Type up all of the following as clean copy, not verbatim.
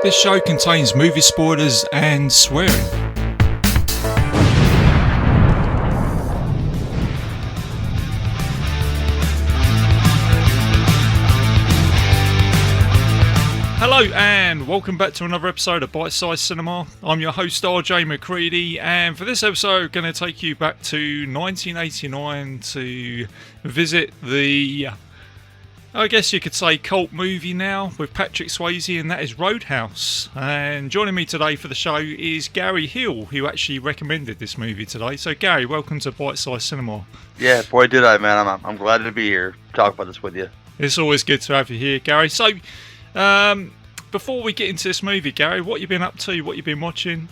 This show contains movie spoilers and swearing. Hello and welcome back to another episode of Bitesize Cinema. I'm your host RJ McCready, and for this episode I'm going to take you back to 1989 to visit the, I guess you could say, cult movie now with Patrick Swayze, and that is Roadhouse. And joining me today for the show is Gary Hill, who actually recommended this movie today. So Gary, welcome to Bitesize Cinema. Yeah, boy did I, man. I'm glad to be here to talk about this with you. It's always good to have you here, Gary. So before we get into this movie, Gary, what you been up to? What you been watching?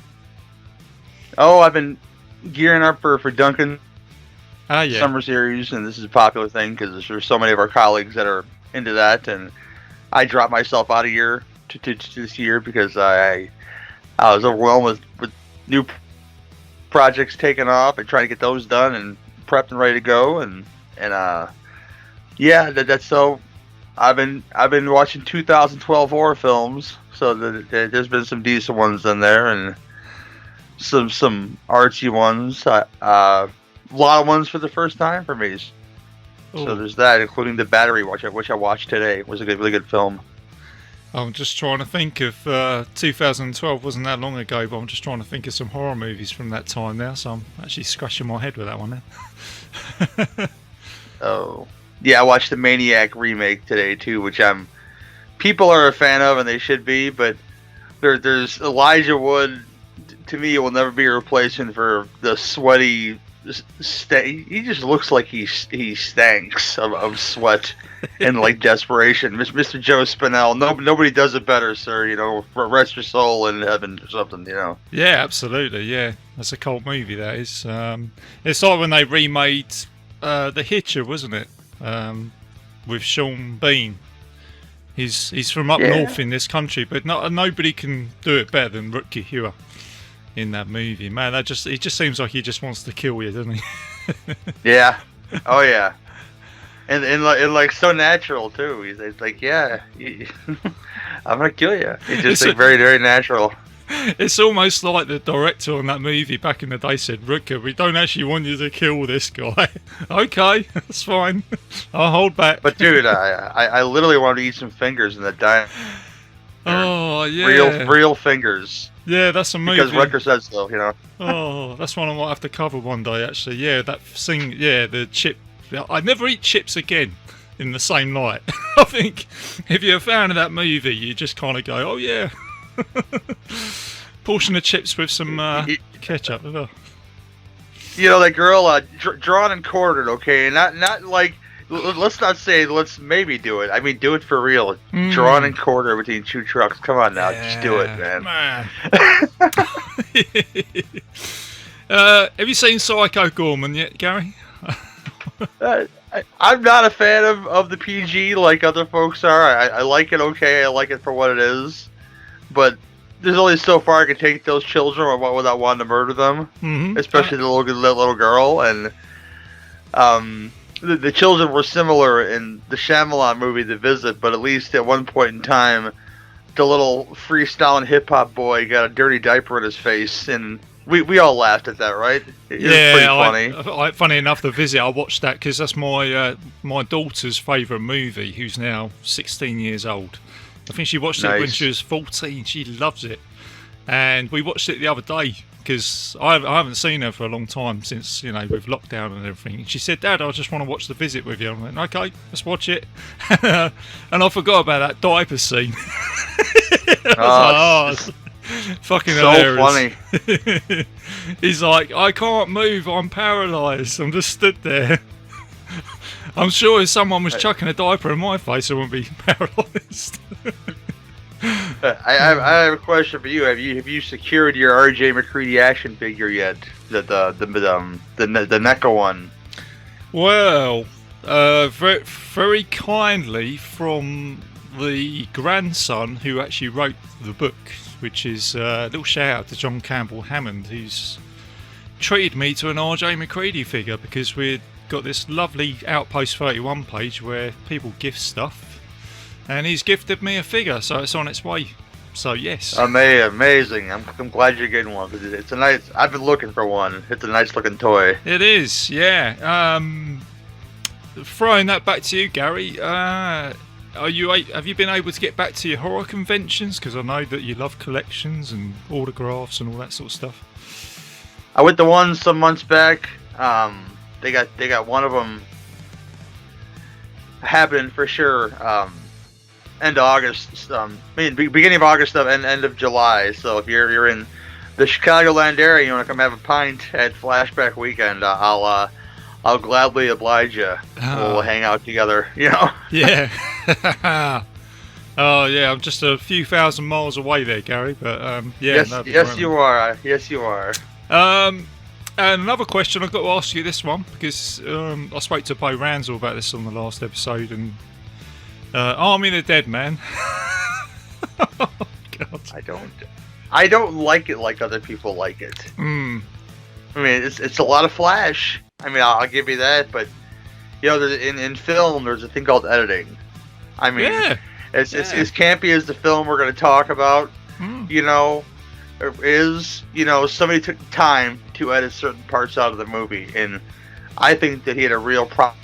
Oh, I've been gearing up for Duncan Yeah. Summer Series, and this is a popular thing because there's so many of our colleagues that are into that, and I dropped myself out of here to this year because I was overwhelmed with new projects taking off and trying to get those done and prepped and ready to go, and yeah, that's so. I've been watching 2012 horror films, so there's been some decent ones in there and some artsy ones. A lot of ones for the first time for me. So there's that, including The Battery, which I watched today. It was a really good film. I'm just trying to think of 2012 wasn't that long ago, but I'm just trying to think of some horror movies from that time now. So I'm actually scratching my head with that one now. Oh. Yeah, I watched the Maniac remake today too, which people are a fan of, and they should be. But there's Elijah Wood. To me, it will never be a replacement for the sweaty. He just looks like he stinks of sweat and like desperation. Mr. Joe Spinell. Nobody does it better, sir. You know, rest your soul in heaven or something. You know. Yeah, absolutely. Yeah, that's a cult movie. That is. It's like when they remade The Hitcher, wasn't it? With Sean Bean. He's from up north in this country, but nobody can do it better than Rutger Hauer in that movie. Man, it just seems like he just wants to kill you, doesn't he? Yeah. Oh yeah. And like so natural too. He's like, yeah, I'm gonna kill you. He's just like very, very natural. It's almost like the director on that movie back in the day said, Rutger, we don't actually want you to kill this guy. Okay, that's fine. I'll hold back. But dude, I literally wanted to eat some fingers in the diner. Oh, yeah. Real fingers. Yeah, that's a movie. Because Rutger said so, you know. Oh, that's one I might have to cover one day, actually. Yeah, that thing, yeah, the chip. I never eat chips again in the same light. I think if you're a fan of that movie, you just kind of go, oh, yeah. Portion of chips with some ketchup. You know, that girl, drawn and quartered, okay? Not like, let's not say let's maybe do it. I mean, do it for real. Drawn and quartered between two trucks. Come on now, just do it, man. Have you seen Psycho Gorman yet, Gary? I'm not a fan of the PG like other folks are. I like it okay. I like it for what it is. But there's only so far I can take those children without wanting to murder them, especially the little girl. And the children were similar in the Shyamalan movie, The Visit, but at least at one point in time, the little freestyling hip hop boy got a dirty diaper in his face, and we all laughed at that, right? It was pretty funny. Funny enough, The Visit, I watched that because that's my daughter's favourite movie, who's now 16 years old. I think she watched it when she was 14. She loves it. And we watched it the other day because I haven't seen her for a long time since, with lockdown and everything. And she said, Dad, I just want to watch The Visit with you. I went, okay, let's watch it. And I forgot about that diaper scene. Fucking so hilarious. Funny. He's like, I can't move. I'm paralysed. I'm just stood there. I'm sure if someone was chucking a diaper in my face, I wouldn't be paralysed. I have a question for you. Have you secured your RJ McCready action figure yet? The NECA one. Well, very kindly from the grandson who actually wrote the book, which is a little shout out to John Campbell Hammond, who's treated me to an RJ McCready figure because we'd got this lovely Outpost 31 page where people gift stuff, and he's gifted me a figure, so it's on its way So yes. Amazing. I'm glad you're getting one. It's a nice. I've been looking for one. It's a nice looking toy. It is, yeah. Throwing that back to you, Gary. Have you been able to get back to your horror conventions? Because I know that you love collections and autographs and all that sort of stuff. I went to one some months back. They got one of them happening for sure. End of August. Beginning of August and end of July. So if you're in the Chicagoland area, you want to come have a pint at Flashback Weekend, I'll gladly oblige you. We'll hang out together. You know. Yeah. Oh yeah, I'm just a few thousand miles away there, Gary. But yeah. Yes, you are. Yes, you are. And another question, I've got to ask you this one because I spoke to Bo Ransel about this on the last episode, and Army of the Dead, man. Oh, God. I don't like it like other people like it. I mean, it's a lot of flash. I mean, I'll give you that, but you know, in film, there's a thing called editing. I mean, it's as campy as the film we're going to talk about. You know, somebody took time to edit certain parts out of the movie, and I think that he had a real problem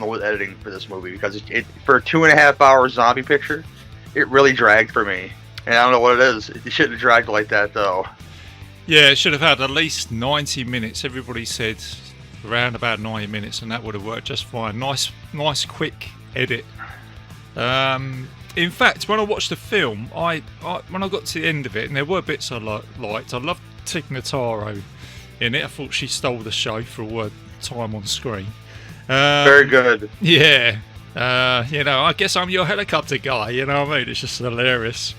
with editing for this movie because it for a 2.5 hour zombie picture, it really dragged for me, and I don't know what it is. It shouldn't have dragged like that though. Yeah, it should have had at least 90 minutes. Everybody said around about 90 minutes, and that would have worked just fine. Nice, quick edit. In fact, when I watched the film, when I got to the end of it, and there were bits I liked. I loved Tig Notaro in it. I thought she stole the show for all her time on screen. Very good. Yeah. I guess I'm your helicopter guy. You know what I mean? It's just hilarious.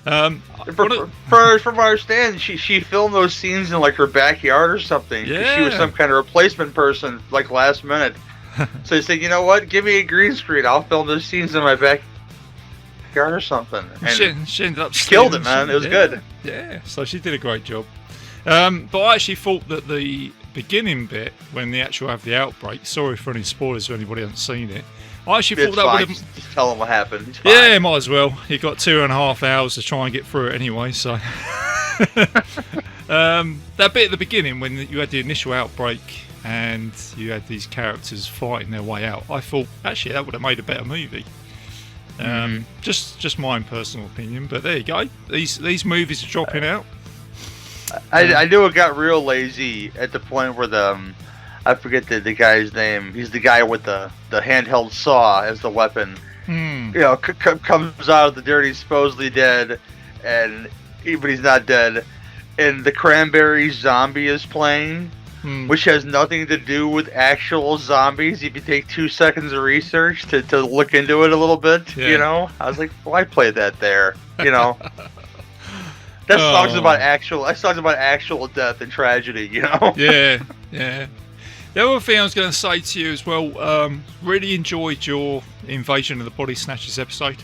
From what I understand, she filmed those scenes in like her backyard or something. Yeah. She was some kind of replacement person, like last minute. So they said, you know what? Give me a green screen. I'll film those scenes in my backyard or something. And she ended up killed it, man. It was good. Yeah. So she did a great job. But I actually thought that the beginning bit, when they actually have the outbreak, sorry for any spoilers if anybody hasn't seen it, I actually thought that would have... Just tell them what happened. Yeah, might as well. You got 2.5 hours to try and get through it anyway, so... that bit at the beginning, when you had the initial outbreak and you had these characters fighting their way out, I thought, actually, that would have made a better movie. Just my own personal opinion, but there you go. These movies are dropping out. I knew it got real lazy at the point where I forget the guy's name. He's the guy with the handheld saw as the weapon. You know, comes out of the dirt. He's supposedly dead, but he's not dead. And the Cranberry Zombie is playing, which has nothing to do with actual zombies. If you take 2 seconds of research to look into it a little bit, you know, I was like, why play that there? You know. That song's about actual death and tragedy, you know? Yeah. The other thing I was going to say to you as well, really enjoyed your Invasion of the Body Snatchers episode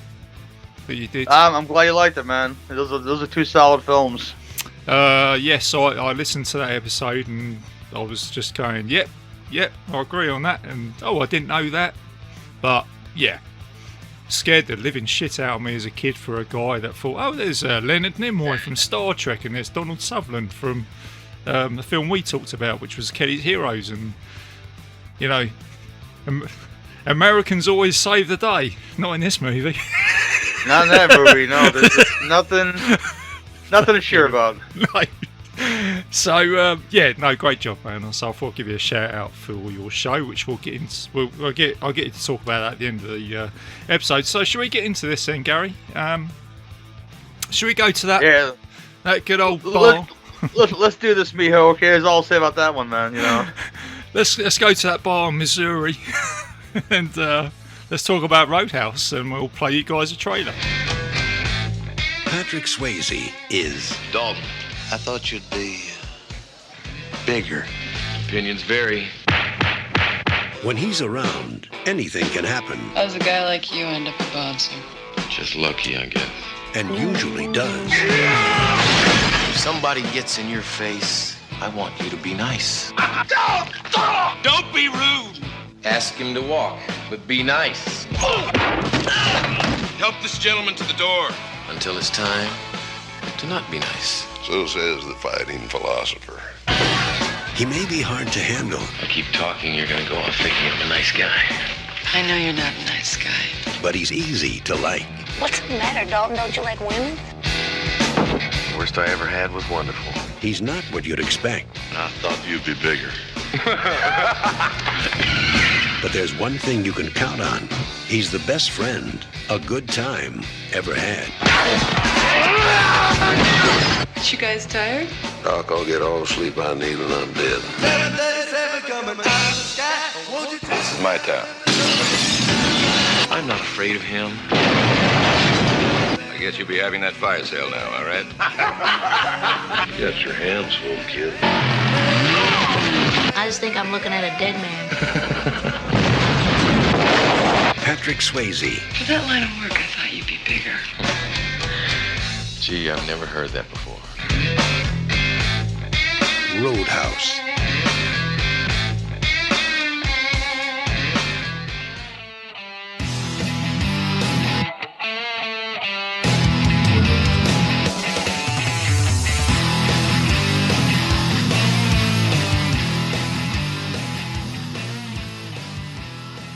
that you did. I'm glad you liked it, man. Those are 2 solid films. Yes, I listened to that episode and I was just going, yep, I agree on that. And, I didn't know that. But, yeah. Scared the living shit out of me as a kid for a guy that thought, there's Leonard Nimoy from Star Trek and there's Donald Sutherland from the film we talked about, which was Kelly's Heroes, and you know, Americans always save the day. Not in this movie. Not in that movie. No, there's nothing to cheer about. No. So great job, man. So I thought I'd give you a shout out for your show, which we'll get into. I'll get you to talk about that at the end of the episode. So should we get into this then, Gary? Should we go to that? Yeah. That good old bar. Let's do this, mijo. Okay, that's all I'll say about that one, man. You know. Let's go to that bar in Missouri, and let's talk about Roadhouse, and we'll play you guys a trailer. Patrick Swayze is Dalton. I thought you'd be bigger. Opinions vary. When he's around, anything can happen. How does a guy like you end up a bouncer? Just lucky, I guess. And usually does. If somebody gets in your face, I want you to be nice. Don't be rude! Ask him to walk, but be nice. Help this gentleman to the door. until it's time to not be nice. So says the fighting philosopher. He may be hard to handle, I keep talking, you're gonna go off thinking I'm a nice guy. I know you're not a nice guy. but he's easy to like. What's the matter, Dalton? Don't you like women? The worst I ever had was wonderful. He's not what you'd expect. I thought you'd be bigger. But there's one thing you can count on. He's the best friend a good time ever had. You guys tired? Doc, I'll get all the sleep I need when I'm dead. This is my town. I'm not afraid of him. I guess you'll be having that fire sale now, all right? You got your hands full, kid. I just think I'm looking at a dead man. Patrick Swayze, For that line of work, I thought you'd be bigger. Gee, I've never heard that before. Roadhouse.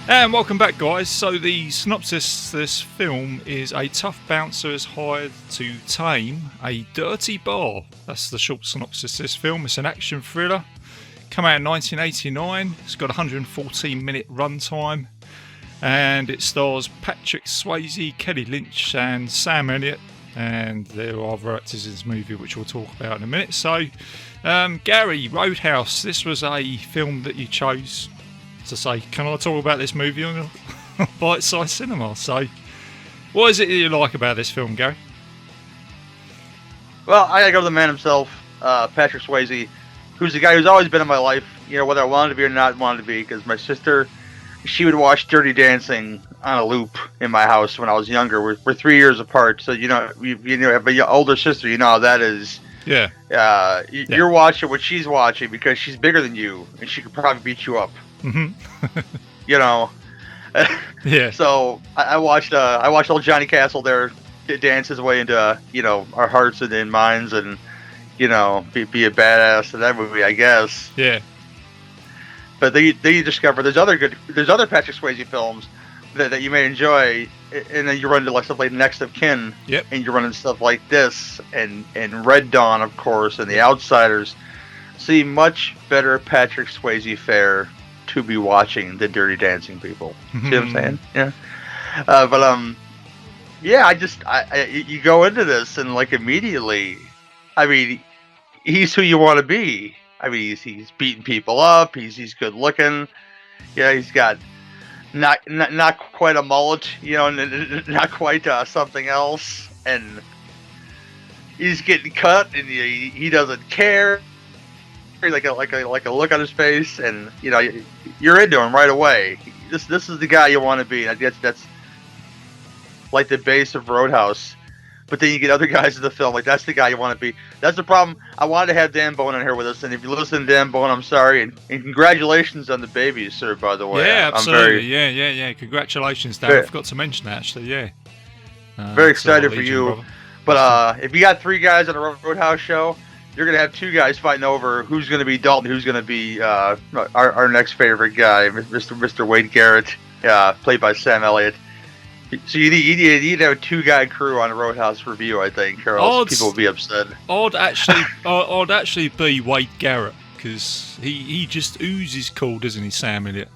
And welcome back, guys. So the synopsis of this film is: a tough bouncer is hired to tame a dirty bar. That's the short synopsis of this film. It's an action thriller. Come out in 1989. It's got a 114-minute runtime. And it stars Patrick Swayze, Kelly Lynch and Sam Elliott. And there are other actors in this movie, which we'll talk about in a minute. So, Gary, Roadhouse. This was a film that you chose to say, can I talk about this movie on Bitesize Cinema? So, what is it that you like about this film, Gary? Well, I gotta go to the man himself, Patrick Swayze, who's the guy who's always been in my life, you know, whether I wanted to be or not wanted to be, because my sister, she would watch Dirty Dancing on a loop in my house when I was younger. We're 3 years apart, so you know, you know, have an older sister, you know how that is. Yeah. You're watching what she's watching because she's bigger than you, and she could probably beat you up. Mm-hmm. You know. Yeah. So I watched old Johnny Castle there dance his way into, you know, our hearts and in minds, and, you know, be a badass in that movie, I guess. Yeah. But then you discover there's other Patrick Swayze films that you may enjoy, and then you run into like stuff like Next of Kin. Yep. And you run into stuff like this and Red Dawn, of course, and The Outsiders. See much better Patrick Swayze fare to be watching than Dirty Dancing, people. See what I'm saying? Yeah. Yeah, you go into this and like immediately, I mean, he's who you want to be. I mean, he's beating people up. He's good looking. Yeah, he's got not quite a mullet, you know, not quite something else, and he's getting cut, and he doesn't care. Like a look on his face, and you know, you're into him right away. This is the guy you want to be. I guess that's like the base of Roadhouse. But then you get other guys in the film, like that's the guy you want to be. That's the problem. I wanted to have Dan Bone on here with us, and if you listen to Dan Bone, I'm sorry, and congratulations on the baby, sir. By the way, Yeah, absolutely. Yeah. Congratulations, Dan. I forgot to mention that actually. Yeah. Very excited for you. Brother. But if you got three guys on a Roadhouse show, you're gonna have two guys fighting over who's gonna be Dalton, who's gonna be our next favorite guy, Mr. Wade Garrett, played by Sam Elliott. So you need to have a two-guy crew on a Roadhouse review, I think, or else people will be upset. I'd actually be Wade Garrett, because he just oozes cool, doesn't he, Sam Elliott?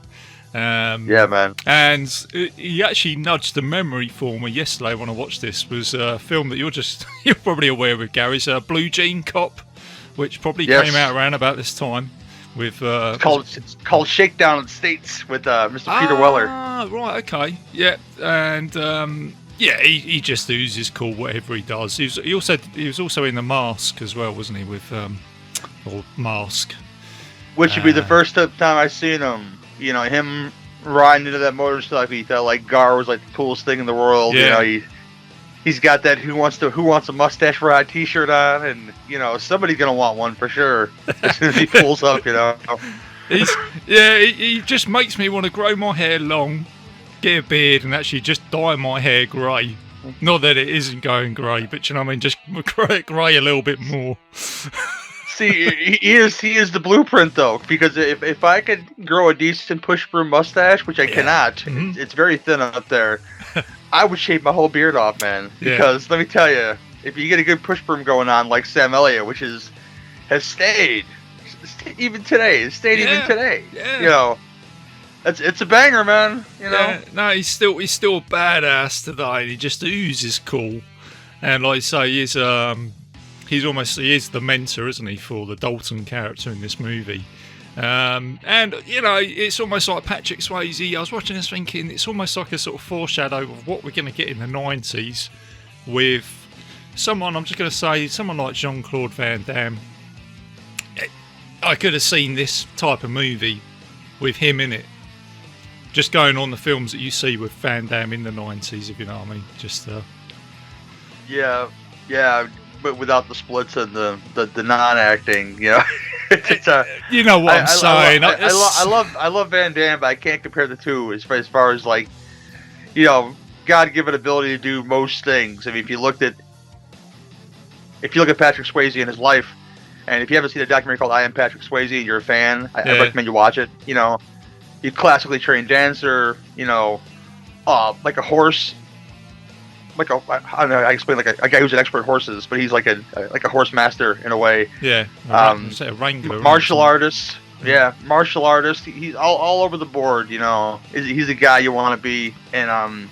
Yeah, man. And he actually nudged the memory for me yesterday when I watched this. Was a film that you're probably aware of, Gary. It's Blue Jean Cop, which probably came out around about this time. With it's called Shakedown in the States with Mr. Peter Weller. Ah, right, okay, yeah, and he just oozes cool whatever he does. He was also in The Mask as well, wasn't he? With or Mask, which would be the first time I seen him. You know, him riding into that motorcycle. He felt like Gar was like the coolest thing in the world. Yeah. You know, he's got that Who Wants a Mustache Ride T-shirt on, and you know somebody's gonna want one for sure as soon as he pulls up. You know, he just makes me want to grow my hair long, get a beard, and actually just dye my hair grey. Not that it isn't going grey, but you know what I mean, just grey a little bit more. See, he is the blueprint though, because if I could grow a decent push broom mustache, which I cannot, it's very thin up there, I would shave my whole beard off, man. Because let me tell you, if you get a good push broom going on like Sam Elliott, which has stayed even today, even today, you know. It's a banger, man. You know. Yeah, no, he's still a badass today. And he just oozes cool, and like I say, he is the mentor, isn't he, for the Dalton character in this movie. And you know, it's almost like Patrick Swayze. I was watching this thinking it's almost like a sort of foreshadow of what we're going to get in the 90s with someone. I'm just going to say someone like Jean-Claude Van Damme. I could have seen this type of movie with him in it. Just going on the films that you see with Van Damme in the 90s, if you know what I mean. Just yeah, but without the splits and the non-acting, you know. You know what I'm saying. I love Van Damme, but I can't compare the two as far as like, you know, God-given ability to do most things. I mean, if you look at Patrick Swayze and his life, and if you haven't seen a documentary called I Am Patrick Swayze and you're a fan, I recommend you watch it. You know. He's classically trained dancer, you know, like a horse, I don't know. I explain like a guy who's an expert at horses, but he's like a horse master in a way. Yeah. A wrangler. Martial artist. Yeah, martial artist. He's all over the board. You know, he's a guy you want to be, and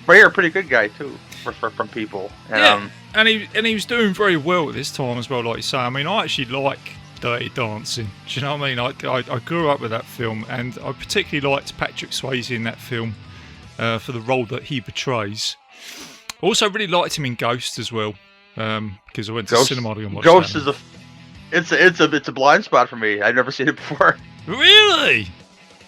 but you're a pretty good guy too from people. And, and he was doing very well at this time as well, like you say. I mean, I actually like Dirty Dancing. Do you know what I mean? I grew up with that film, and I particularly liked Patrick Swayze in that film for the role that he portrays. Also, really liked him in Ghost as well, because I went to cinema and watched Ghost that. It's a blind spot for me. I've never seen it before. Really?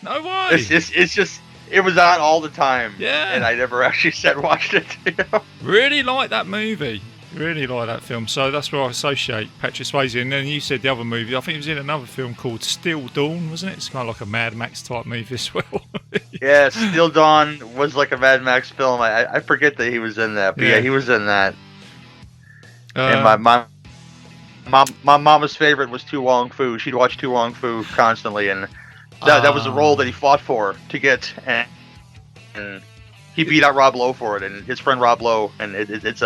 No way. It's just it was on all the time. Yeah. And I never actually sat and watched it. You know? Really like that movie. Really like that film, so that's where I associate Patrick Swayze. And then you said the other movie, I think it was in another film called Still Dawn, wasn't it? It's kind of like a Mad Max type movie as well. Yeah, Still Dawn was like a Mad Max film. I forget that he was in that, but yeah he was in that. And my mama's favorite was Tu Wong Fu. She'd watch Tu Wong Fu constantly, and that was the role that he fought for to get, and he beat out Rob Lowe for it, and his friend Rob Lowe, and it's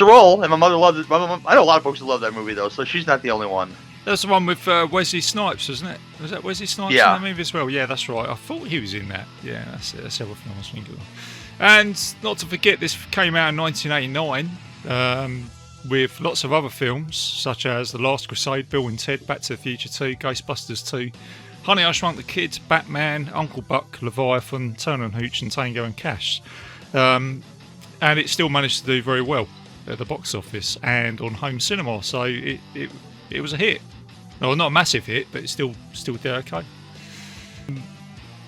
a role, and my mother loved it. I know a lot of folks who love that movie, though, so she's not the only one. That's the one with Wesley Snipes, wasn't it? Was that Wesley Snipes in that movie as well? Yeah, that's right. I thought he was in that. Yeah, that's it. That's the other film I was thinking of. And not to forget, this came out in 1989 with lots of other films, such as The Last Crusade, Bill and Ted, Back to the Future 2, Ghostbusters 2, Honey, I Shrunk the Kids, Batman, Uncle Buck, Leviathan, Turner and Hooch, and Tango and Cash. And it still managed to do very well at the box office and on home cinema, so it was a hit. Well, not a massive hit, but it still did okay.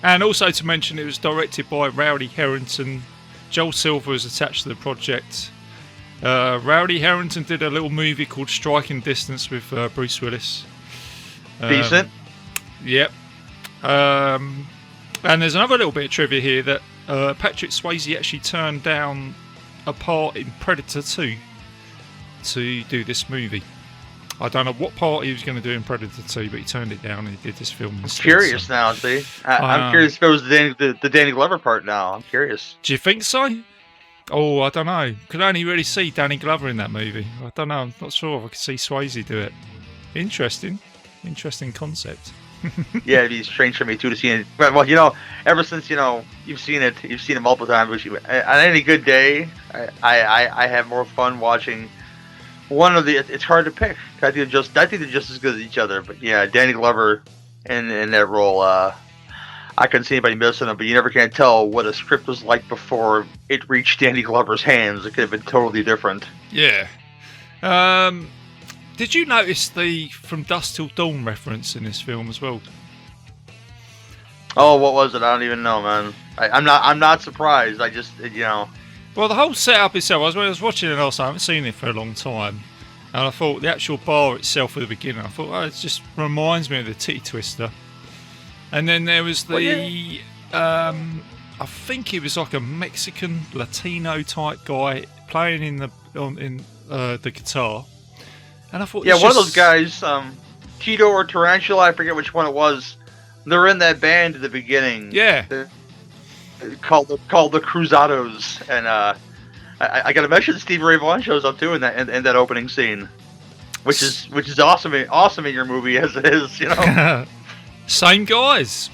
And also to mention, it was directed by Rowdy Herrington. Joel Silver was attached to the project. Rowdy Herrington did a little movie called Striking Distance with Bruce Willis. Decent. Yep. And there's another little bit of trivia here that Patrick Swayze actually turned down a part in Predator 2 to do this movie. I don't know what part he was going to do in Predator 2, but he turned it down and he did this film instead. I'm curious now, see? I'm curious if it was the Danny Glover part now. I'm curious. Do you think so? Oh, I don't know. Could only really see Danny Glover in that movie. I don't know. I'm not sure if I could see Swayze do it. Interesting concept. Yeah, it'd be strange for me too to see it. Well, you know, ever since you've seen it multiple times. Which on any good day, I have more fun watching one of the. It's hard to pick. I think they're just as good as each other. But yeah, Danny Glover in that role, I couldn't see anybody missing him. But you never can tell what a script was like before it reached Danny Glover's hands. It could have been totally different. Yeah. Did you notice the From Dusk Till Dawn reference in this film as well? Oh, what was it? I don't even know, man. I'm not surprised. I just, Well, the whole setup itself, when I was watching it also, I haven't seen it for a long time. And I thought the actual bar itself at the beginning, I thought, it just reminds me of the Titty Twister. And then there was the I think he was like a Mexican Latino type guy playing in the guitar, and I thought, yeah, one of those guys, Tito or Tarantula, I forget which one it was. They're in that band at the beginning. Yeah. Called the Cruzados, and I gotta mention Stevie Ray Vaughan shows up too in that opening scene, which is awesome in your movie as it is, you know. Same guys,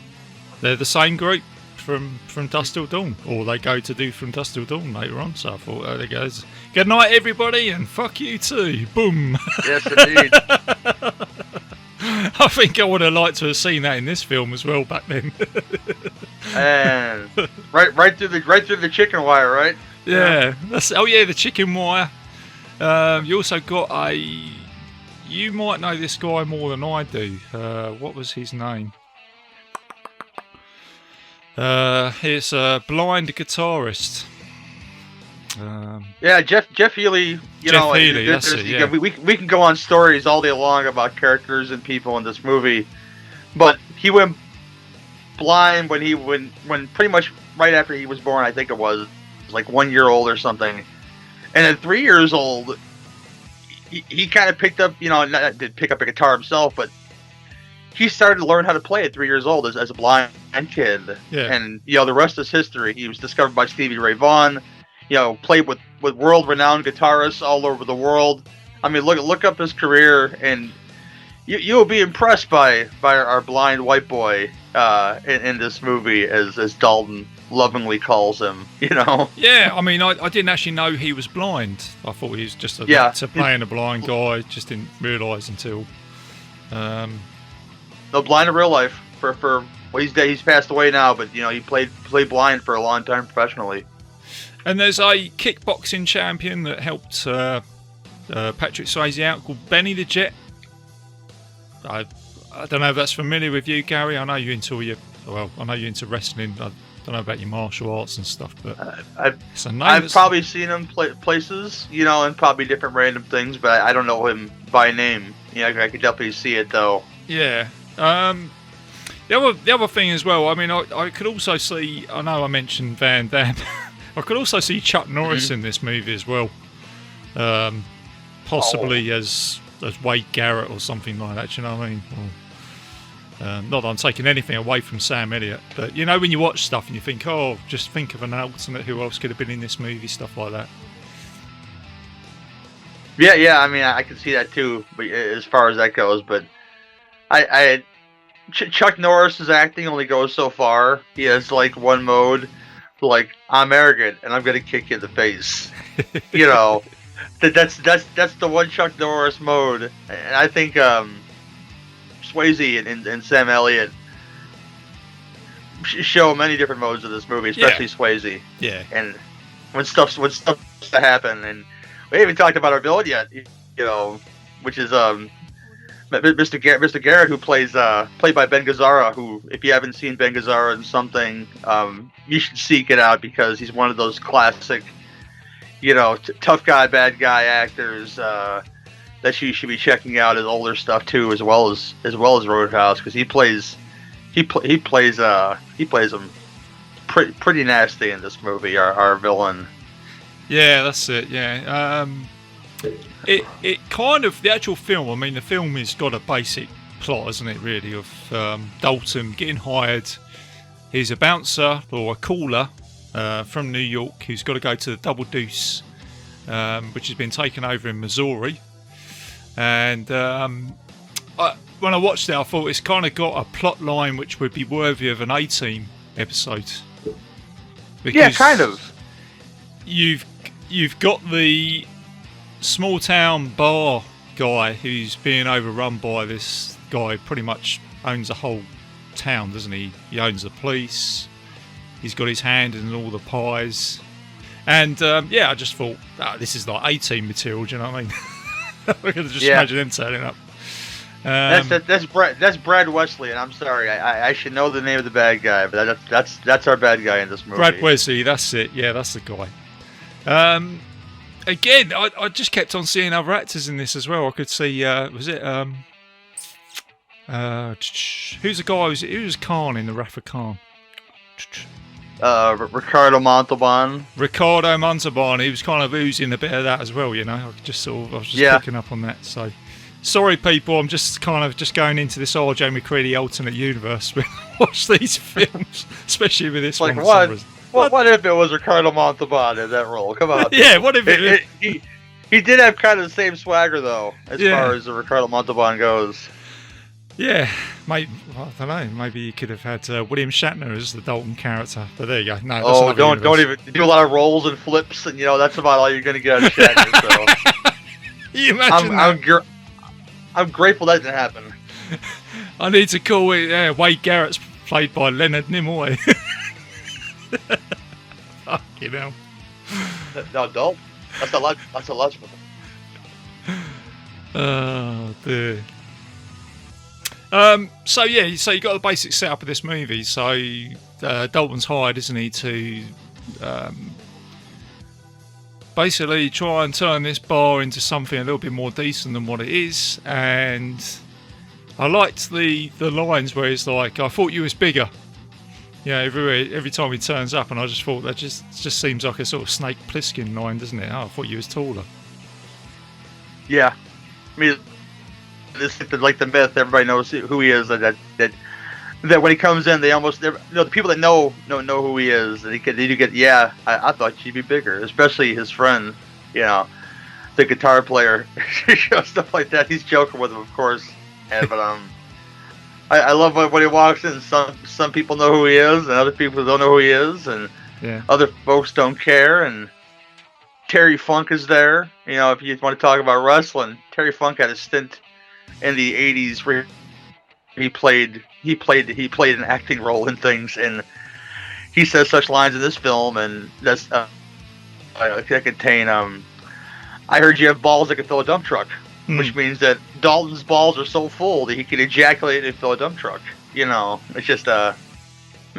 they're the same group from Dusk Till Dawn, or they go to do From Dusk Till Dawn later on. So I thought, there goes. Good night, everybody, and fuck you too. Boom. Yes, indeed. I think I would have liked to have seen that in this film as well back then. And right through the chicken wire, right? Yeah. The chicken wire. You also got you might know this guy more than I do. What was his name? He's a blind guitarist. Yeah, Jeff Healey. Jeff Healey, that's it, yeah. We can go on stories all day long about characters and people in this movie, but he went blind when pretty much right after he was born. I think it was like 1 year old or something, and at 3 years old, he kind of picked up, did pick up a guitar himself, but he started to learn how to play at 3 years old as a blind kid. Yeah. And the rest is history. He was discovered by Stevie Ray Vaughan. Played with world-renowned guitarists all over the world. I mean, look up his career, and you'll be impressed by our blind white boy in this movie, as Dalton lovingly calls him. Yeah, I mean, I didn't actually know he was blind. I thought he was just an actor playing a blind guy. Just didn't realise until. No, blind in real life. For he's dead. He's passed away now, but he played blind for a long time professionally. And there's a kickboxing champion that helped Patrick Swayze out called Benny the Jet. I don't know if that's familiar with you, Gary. I know you're into wrestling. I don't know about your martial arts and stuff, but I've probably seen him places, and probably different random things, but I don't know him by name. I could definitely see it though. Yeah. The other thing as well. I mean, I could also see. I know I mentioned Van Damme. I could also see Chuck Norris in this movie as well, possibly as Wade Garrett or something like that. You know what I mean? Not that I'm taking anything away from Sam Elliott, but when you watch stuff and you think, just think of an alternate who else could have been in this movie, stuff like that. Yeah. I mean, I can see that too, but as far as that goes, but Chuck Norris's acting only goes so far. He has like one mode. Like, I'm arrogant and I'm gonna kick you in the face. That's the one Chuck Norris mode. And I think Swayze and Sam Elliott show many different modes of this movie, especially Swayze. Yeah. And when stuff's to happen, and we haven't talked about our villain yet, which is Mr. Garrett, who played by Ben Gazzara, who, if you haven't seen Ben Gazzara in something, you should seek it out, because he's one of those classic, tough guy, bad guy actors that you should be checking out his older stuff too, as well as Roadhouse, because he plays him pretty nasty in this movie. Our villain. Yeah, that's it. Yeah. It kind of, the actual film, I mean, the film has got a basic plot, hasn't it, really, of Dalton getting hired. He's a bouncer or a caller from New York who's got to go to the Double Deuce, which has been taken over in Missouri. And when I watched it, I thought it's kind of got a plot line which would be worthy of an A-Team episode. Yeah, kind of. You've got the small town bar guy who's being overrun by this guy. Pretty much owns the whole town, doesn't he? He owns the police. He's got his hand in all the pies. And I just thought, this is like A-Team material. Do you know what I mean? I could just imagine them turning up. That's Brad Wesley, and I'm sorry, I should know the name of the bad guy, but that's our bad guy in this movie. Brad Wesley, that's it. Yeah, that's the guy. Again, I just kept on seeing other actors in this as well. I could see, was it, who's the guy who was Khan in The Wrath of Khan? Ricardo Montalban. Ricardo Montalban, he was kind of oozing a bit of that as well, you know. I was just picking up on that. So, sorry, people, I'm just going into this RJ McCready alternate universe when I watch these films, especially with this Like one. what if it was Ricardo Montalban in that role? Come on. Yeah, what if he did have kind of the same swagger though, as far as the Ricardo Montalban goes. Yeah, maybe, I don't know. Maybe you could have had William Shatner as the Dalton character. But there you go. No, that's don't even do a lot of rolls and flips, and that's about all you're gonna get out of Shatner. So you imagine I'm grateful that didn't happen. I need to call it Wade Garrett's played by Leonard Nimoy. Fucking hell. No, don't. That's illogical. Oh dear. So you got the basic setup of this movie. So Dalton's hired, isn't he, to basically try and turn this bar into something a little bit more decent than what it is. And I liked the lines where he's like, "I thought you was bigger." Yeah, every time he turns up, and I just thought that just seems like a sort of Snake Plissken line, doesn't it? Oh, I thought you was taller. Yeah, I mean, this is like the myth. Everybody knows who he is. That when he comes in, they almost the people that know who he is. And they do get. Yeah, I thought you'd be bigger, especially his friend. The guitar player, stuff like that. He's joking with him, of course. But I love when he walks in. Some people know who he is, and other people don't know who he is, and other folks don't care. And Terry Funk is there. If you want to talk about wrestling, Terry Funk had a stint in the '80s where he played an acting role in things, and he says such lines in this film, and that's that contain I heard you have balls that can fill a dump truck, which means that Dalton's balls are so full that he can ejaculate and fill a dump truck. It's just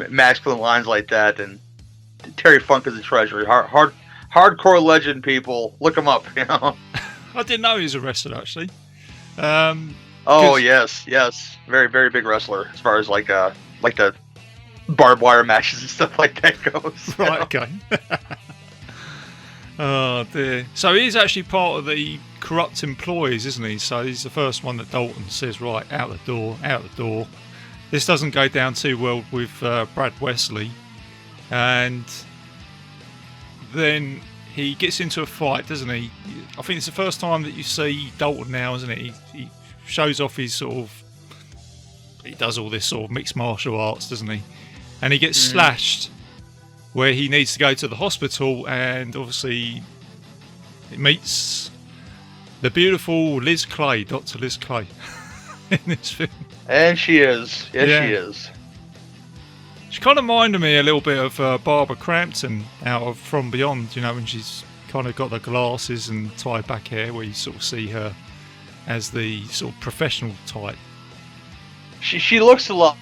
masculine lines like that, and Terry Funk is a treasure. Hardcore legend, people, look him up. I didn't know he was a wrestler actually. Yes, very very big wrestler as far as like the barbed wire matches and stuff like that goes. Right, okay. Oh dear. So he's actually part of the corrupt employees, isn't he? So he's the first one that Dalton says, right, out the door. This doesn't go down too well with Brad Wesley, and then he gets into a fight, doesn't he? I think it's the first time that you see Dalton now, isn't it? He shows off his he does all this sort of mixed martial arts, doesn't he? And he gets slashed where he needs to go to the hospital, and obviously he meets the beautiful Liz Clay, Dr. Liz Clay, in this film. And she is. Yes, she is. She kind of reminded me a little bit of Barbara Crampton out of From Beyond, when she's kind of got the glasses and tied back hair, where you sort of see her as the sort of professional type. She looks a lot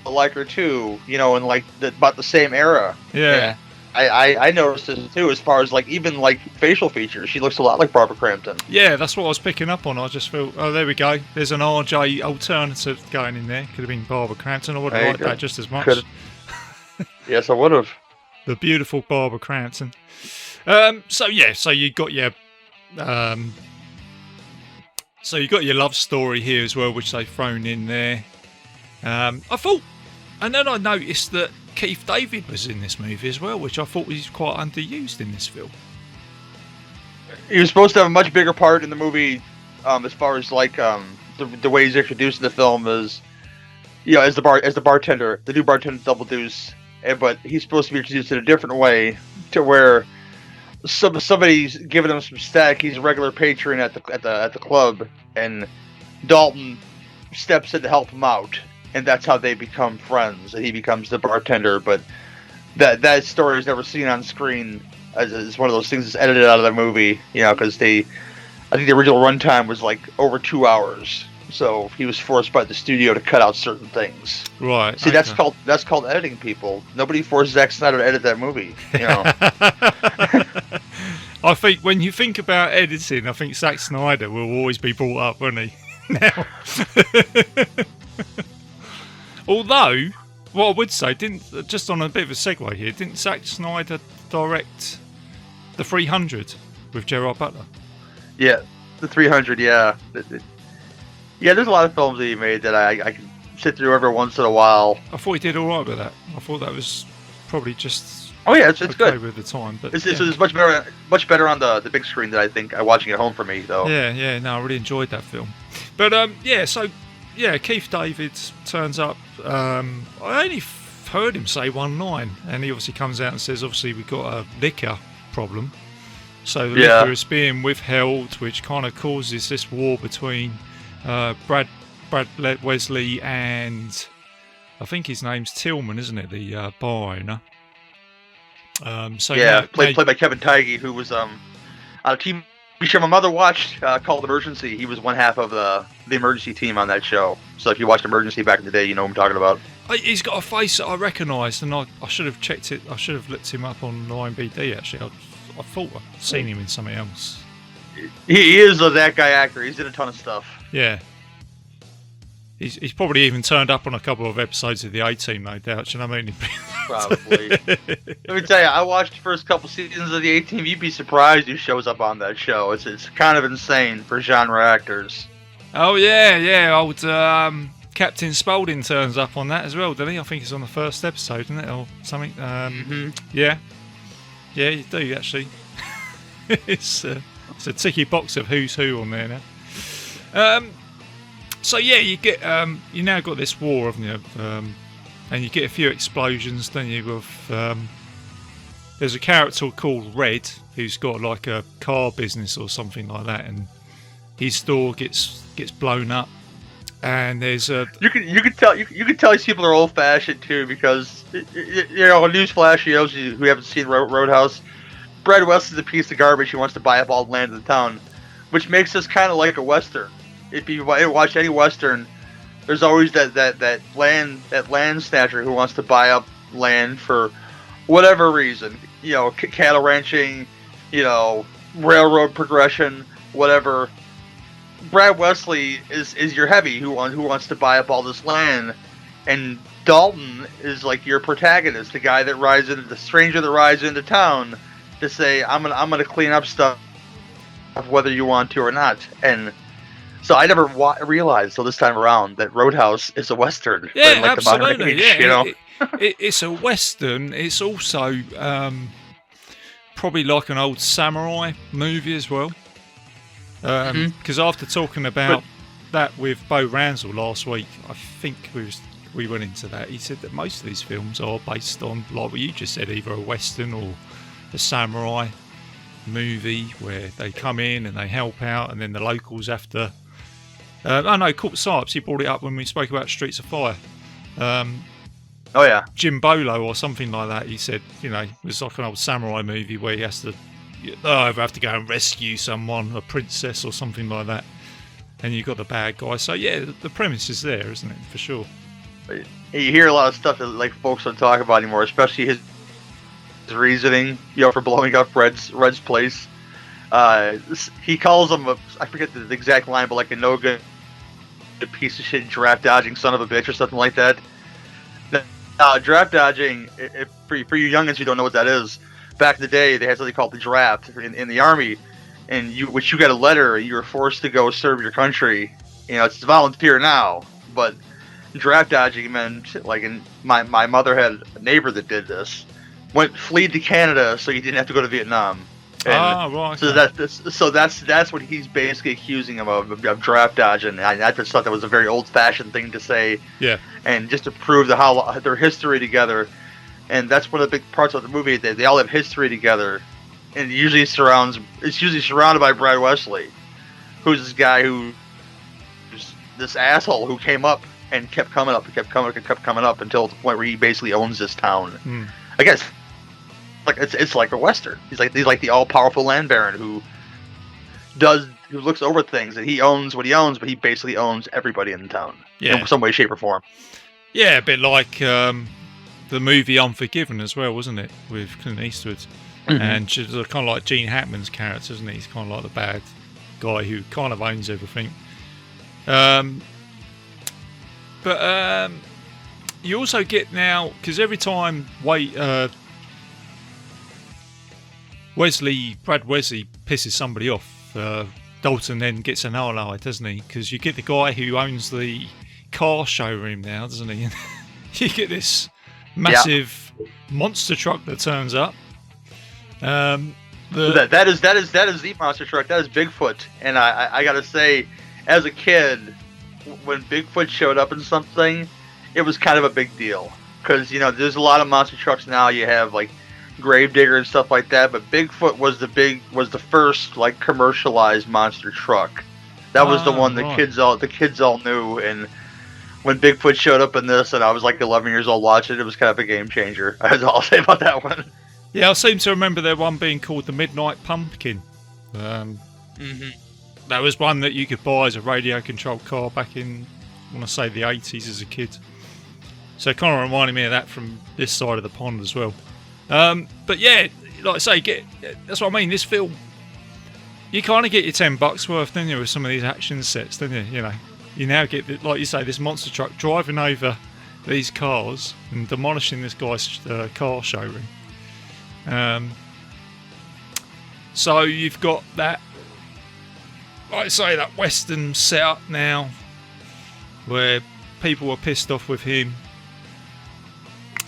like her too, in like about the same era. Yeah. I noticed it too, as far as like even like facial features. She looks a lot like Barbara Crampton. Yeah, that's what I was picking up on. I just felt, oh, there we go. There's an RJ alternative going in there. Could have been Barbara Crampton. I would have liked that just as much. Yes, I would have. The beautiful Barbara Crampton. So you got your love story here as well, which they've thrown in there. I thought, and then I noticed that Keith David was in this movie as well, which I thought was quite underused in this film. He was supposed to have a much bigger part in the movie, as far as like the way he's introduced in the film is, as the bartender, the new bartender, Double Deuce, but he's supposed to be introduced in a different way, to where somebody's giving him some stack. He's a regular patron at the club, and Dalton steps in to help him out. And that's how they become friends, and he becomes the bartender. But that story is never seen on screen. It's one of those things that's edited out of the movie, because I think the original runtime was like over 2 hours. So he was forced by the studio to cut out certain things. Right. See, that's called editing, people. Nobody forced Zack Snyder to edit that movie. I think when you think about editing, I think Zack Snyder will always be brought up, won't he? Now. Although, What I would say, just on a bit of a segue here, didn't Zack Snyder direct the 300 with Gerard Butler? Yeah, the 300. Yeah, yeah. There's a lot of films that he made that I can sit through every once in a while. I thought he did all right with that. I thought that was probably just it's okay good with the time, but it's much better on the big screen than I think watching at home for me though. Yeah. No, I really enjoyed that film. But Keith David turns up. I only heard him say one line, and he obviously comes out and says, obviously we've got a liquor problem, so the liquor is being withheld, which kind of causes this war between Brad Wesley and I think his name's Tillman, isn't it, the bar owner? Played by Kevin Feige, who was on a TV show my mother watched called Emergency. He was one half of the emergency team on that show. So if you watched Emergency back in the day, you know what I'm talking about. He's got a face that I recognised, and I should have checked it. I should have looked him up on IMDb, actually. I thought I'd seen him in something else. He is that guy actor. He's in a ton of stuff. Yeah. He's probably even turned up on a couple of episodes of the A-Team, no doubt. You know what I mean? Probably. Let me tell you, I watched the first couple seasons of the A-Team. You'd be surprised who shows up on that show. It's kind of insane for genre actors. Oh, yeah. Old Captain Spaulding turns up on that as well, doesn't he? I think it's on the first episode, isn't it? Or something. Yeah. Yeah, you do, actually. It's a ticky box of who's who on there now. So yeah, you get you now got this war, haven't you? And you get a few explosions, don't you? With there's a character called Red who's got like a car business or something like that, and his store gets blown up. And there's a you can tell these people are old fashioned too, because a newsflash, who haven't seen Roadhouse, Brad Wesley's a piece of garbage. He wants to buy up all the land in the town, which makes this kind of like a western. If you watch any western, there's always that land snatcher who wants to buy up land for whatever reason. Cattle ranching, railroad progression, whatever. Brad Wesley is your heavy who wants to buy up all this land, and Dalton is like your protagonist, the stranger that rides into town to say, I'm gonna clean up stuff whether you want to or not. And so I never realized till this time around that Roadhouse is a western. Yeah, like absolutely. The it's a western. It's also probably like an old samurai movie as well. Because after talking about that with Bo Ransel last week, I think we went into that. He said that most of these films are based on, like what you just said, either a western or a samurai movie where they come in and they help out, and then the locals have to. Court Sipes, he brought it up when we spoke about Streets of Fire. Oh yeah, Jim Bolo or something like that. He said, it was like an old samurai movie where he has to either have to go and rescue someone, a princess or something like that, and you've got the bad guy. So yeah, the premise is there, isn't it, for sure? You hear a lot of stuff that like folks don't talk about anymore, especially his reasoning, for blowing up Red's place. He calls him I forget the exact line, but like a no good piece of shit, draft dodging son of a bitch or something like that. Now, draft dodging, for you youngins who don't know what that is, back in the day they had something called the draft in the army, and you got a letter, you were forced to go serve your country. It's volunteer now, but draft dodging meant, like, my mother had a neighbor that did this, fled to Canada so you didn't have to go to Vietnam. And right. So that's what he's basically accusing him of draft dodging. I just thought that was a very old-fashioned thing to say. Yeah. And just to prove how their history together, and that's one of the big parts of the movie. They all have history together, and it's usually surrounded by Brad Wesley, who's this guy who's this asshole who came up and kept coming up until the point where he basically owns this town. I guess. Like it's like a western. He's like the all-powerful land baron who looks over things, and he owns what he owns, but he basically owns everybody in the town in some way, shape, or form. Yeah, a bit like the movie Unforgiven as well, wasn't it, with Clint Eastwood? And kind of like Gene Hackman's character, isn't he? He's kind of like the bad guy who kind of owns everything. you also get now, because every time Brad Wesley pisses somebody off, Dalton then gets an ally, doesn't he? Because you get the guy who owns the car showroom now, doesn't he? You get this massive monster truck that turns up. That is the monster truck. That is Bigfoot. And I gotta say, as a kid, when Bigfoot showed up in something, it was kind of a big deal. Because, there's a lot of monster trucks now. You have, like, Gravedigger and stuff like that. But Bigfoot was the first, like, commercialized monster truck. That was the one the kids all knew. And when Bigfoot showed up in this, and I was, like, 11 years old watching it, it was kind of a game changer. That's all I'll say about that one. Yeah, I seem to remember there one being called the Midnight Pumpkin. That was one that you could buy as a radio-controlled car back in, I want to say, the 80s as a kid. So it kind of reminded me of that from this side of the pond as well. But yeah, like I say, that's what I mean. This film, you kind of get your $10 worth, don't you, with some of these action sets, don't you? You now get, like you say, this monster truck driving over these cars and demolishing this guy's car showroom. So you've got that, like I say, that Western setup now, where people were pissed off with him.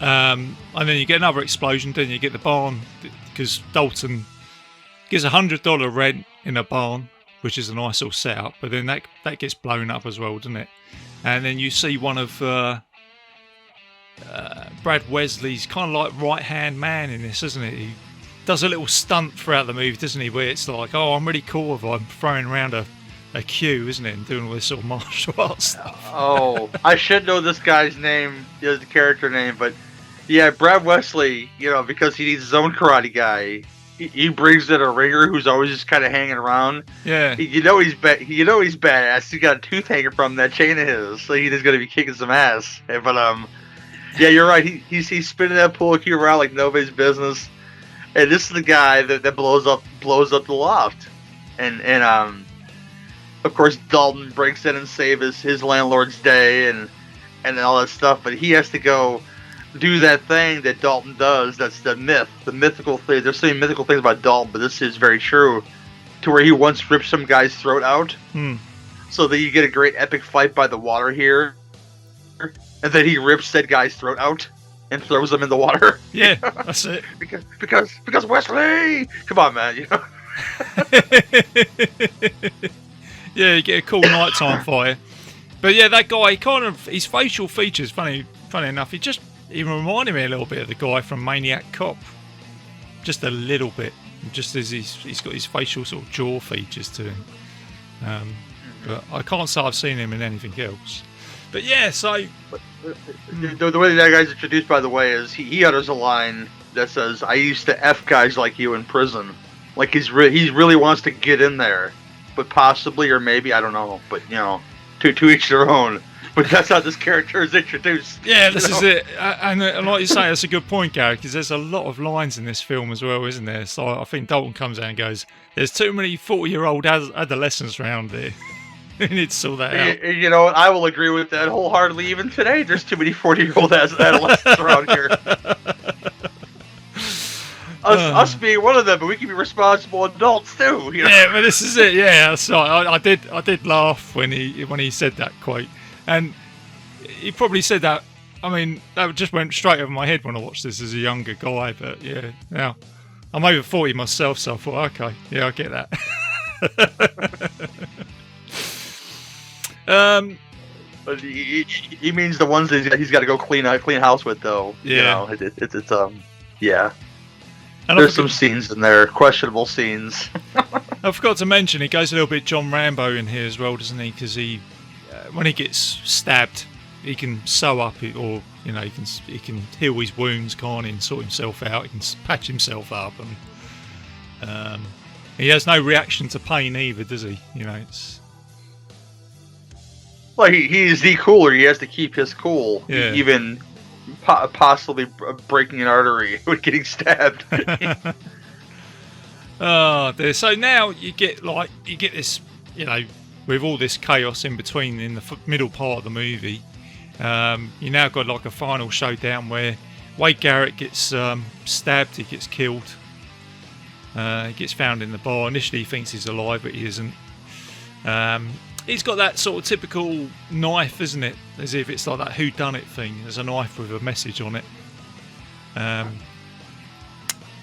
And then you get another explosion, then you get the barn, because Dalton gives $100 rent in a barn, which is a nice little setup, but then that gets blown up as well, doesn't it? And then you see one of Brad Wesley's kind of like right-hand man in this, isn't it? He does a little stunt throughout the movie, doesn't he, where it's like, oh, I'm really cool if I'm throwing around a cue, isn't it, and doing all this sort of martial arts stuff. Oh, I should know this guy's name, the character name, but yeah, Brad Wesley, because he needs his own karate guy, he brings in a ringer who's always just kind of hanging around. Yeah. He's badass. He's got a tooth hanging from that chain of his, so he's going to be kicking some ass. But yeah, you're right. He's spinning that pool cue around like nobody's business. And this is the guy that blows up the loft. And of course Dalton breaks in and saves his landlord's day and all that stuff, but he has to go do that thing that Dalton does. That's the mythical thing. There's so many mythical things about Dalton, but this is very true. To where he once ripped some guy's throat out. So that you get a great epic fight by the water here. And then he rips that guy's throat out and throws him in the water. Yeah, that's it. because Wesley, come on, man. Yeah, you get a cool nighttime fire. But yeah, that guy, his facial features, funny enough, he reminded me a little bit of the guy from Maniac Cop, just a little bit. Just as he's got his facial sort of jaw features to him. But I can't say I've seen him in anything else. But yeah, so the way that guy's introduced, by the way, is he utters a line that says, "I used to F guys like you in prison." Like he really wants to get in there, but possibly or maybe, I don't know. But to each their own. But that's how this character is introduced. Yeah, this is it. And like you say, that's a good point, Gary, because there's a lot of lines in this film as well, isn't there? So I think Dalton comes out and goes, "There's too many 40-year-old adolescents around here." We need to sort that out. You know what? I will agree with that wholeheartedly. Even today, there's too many 40-year-old adolescents around here. Us being one of them, but we can be responsible adults too. Yeah, but this is it. Yeah, so I did laugh when he said that quote, and he probably said that. I mean, that just went straight over my head when I watched this as a younger guy. But yeah, now I'm over 40 myself, so I thought, okay, yeah, I get that. But he means the ones that he's got to go clean house with, though. Yeah, it's yeah. And there's some scenes in there, questionable scenes. I forgot to mention he goes a little bit John Rambo in here as well, doesn't he? Because when he gets stabbed, he can sew up it, or he can heal his wounds, can't he, and sort himself out. He can patch himself up, and he has no reaction to pain either, does he? It's. Well, he is the cooler. He has to keep his cool, even possibly breaking an artery with getting stabbed. Oh, dear. So now you get this, with all this chaos in between in the middle part of the movie, You now got like a final showdown where Wade Garrett gets stabbed, he gets killed. He gets found in the bar. Initially he thinks he's alive, but he isn't. He's got that sort of typical knife, isn't it? As if it's like that whodunit thing. There's a knife with a message on it.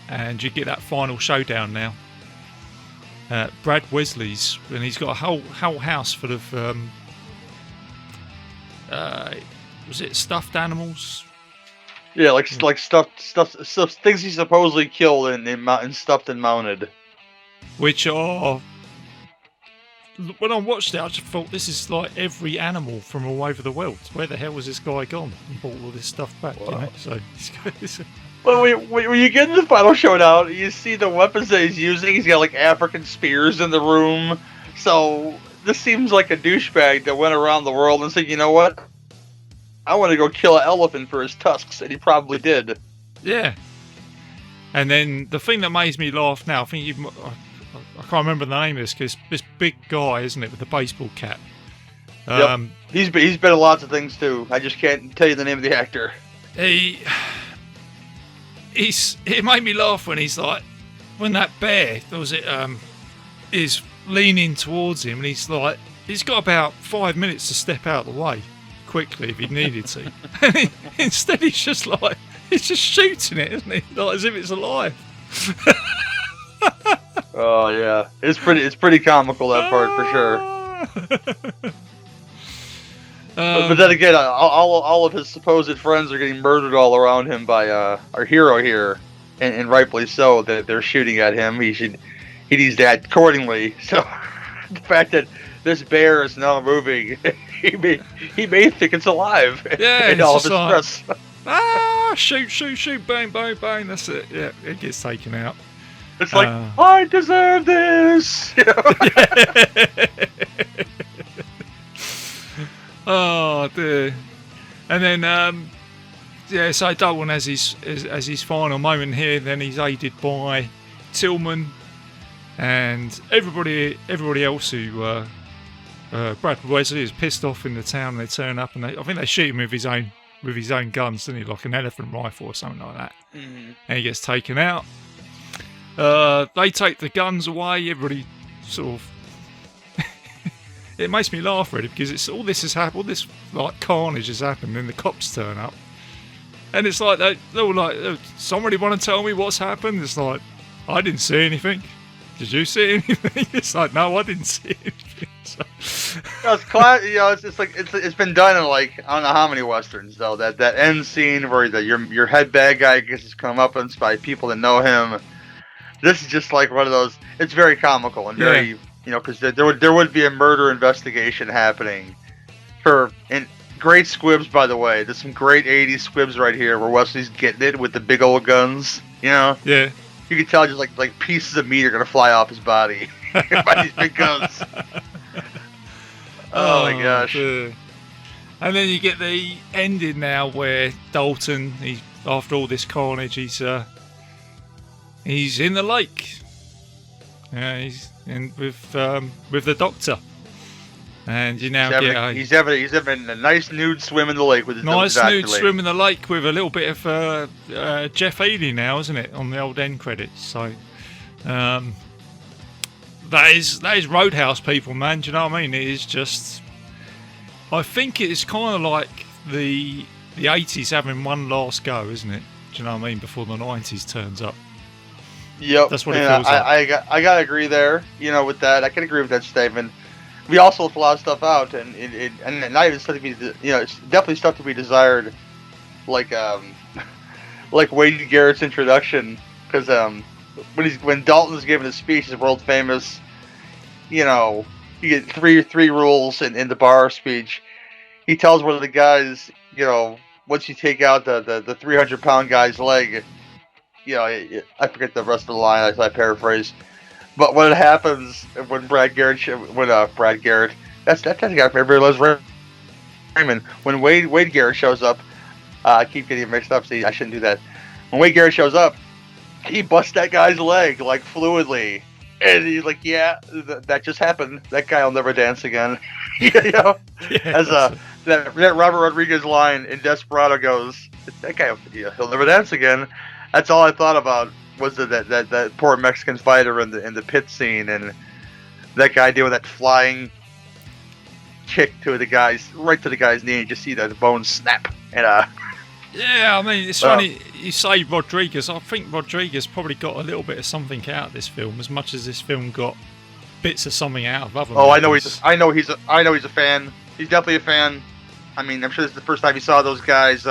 And you get that final showdown now. Brad Wesley's, and he's got a whole house full of was it stuffed animals? Yeah, like stuff things he supposedly killed and stuffed and mounted. Which are, when I watched it, I just thought this is like every animal from all over the world. Where the hell was this guy gone and brought all this stuff back? You know? So well, when you get in the final showdown, you see the weapons that he's using. He's got like African spears in the room. So this seems like a douchebag that went around the world and said, you know what? I want to go kill an elephant for his tusks, and he probably did. Yeah. And then the thing that makes me laugh now, I can't remember the name of this, because this big guy, isn't it, with the baseball cap? Yep. He's been in lots of things too. I just can't tell you the name of the actor. It made me laugh when he's like, when that bear is leaning towards him, and he's like, he's got about 5 minutes to step out of the way quickly if he needed to. And instead he's just shooting it, isn't he? Like as if it's alive. Oh yeah, it's pretty comical, that part for sure. But then again, all of his supposed friends are getting murdered all around him by our hero here, and rightfully so. That they're shooting at him. He needs to act accordingly. So the fact that this bear is now moving, he may think it's alive. Yeah, in all of his stress. Shoot, bang, bang, bang. That's it. Yeah, it gets taken out. It's like, I deserve this. You know? Oh dear. And then so Dalton has his final moment here. Then he's aided by Tillman and everybody else who Brad Wesley is pissed off in the town. They turn up and I think they shoot him with his own guns, didn't he, like an elephant rifle or something like that. Mm-hmm. And he gets taken out. They take the guns away. Everybody sort of. It makes me laugh really because all this has happened. All this like carnage has happened, and the cops turn up, and it's like they're all like, "Somebody want to tell me what's happened?" It's like, I didn't see anything. Did you see anything? It's like, no, I didn't see anything. So. It's been done in like I don't know how many westerns though. That end scene where your head bad guy gets his comeuppance by people that know him. This is just like one of those. It's very comical and very because there would be a murder investigation happening. And great squibs, by the way. There's some great '80s squibs right here where Wesley's getting it with the big old guns. Yeah. You can tell just like pieces of meat are gonna fly off his body by these big guns. Oh my gosh! Dear. And then you get the ending now where Dalton, after all this carnage, he's in the lake. He's in with the doctor, and he's having a nice nude swim in the lake with his swim in the lake with a little bit of Jeff Healey now, isn't it, on the old end credits? So that is Roadhouse, people, man. Do you know what I mean? It is just. I think it's kind of like the 80s having one last go, isn't it? Do you know what I mean? Before the 90s turns up. Yep, that's what it feels like. I gotta agree there. With that, I can agree with that statement. We also left a lot of stuff out, and not even stuff to be, it's definitely stuff to be desired, like Wade Garrett's introduction, because when Dalton's giving his speech, his world famous, you get three rules in the bar speech. He tells one of the guys, once you take out the 300-pound guy's leg. I forget the rest of the line. I paraphrase, but what happens when Brad Garrett, that's the guy from Everybody Loves Raymond. When Wade Garrett shows up, I keep getting mixed up. See, I shouldn't do that. When Wade Garrett shows up, he busts that guy's leg like fluidly, and he's like, "Yeah, that just happened. That guy will never dance again." As that Robert Rodriguez line in Desperado goes, that guy, he'll never dance again. That's all I thought about was that poor Mexican fighter in the pit scene, and that guy doing that flying kick to the guy's knee, and just see the bones snap. And yeah, I mean, it's funny you say Rodriguez. I think Rodriguez probably got a little bit of something out of this film, as much as this film got bits of something out of other. Oh, movies. I know he's a fan. He's definitely a fan. I mean, I'm sure this is the first time he saw those guys,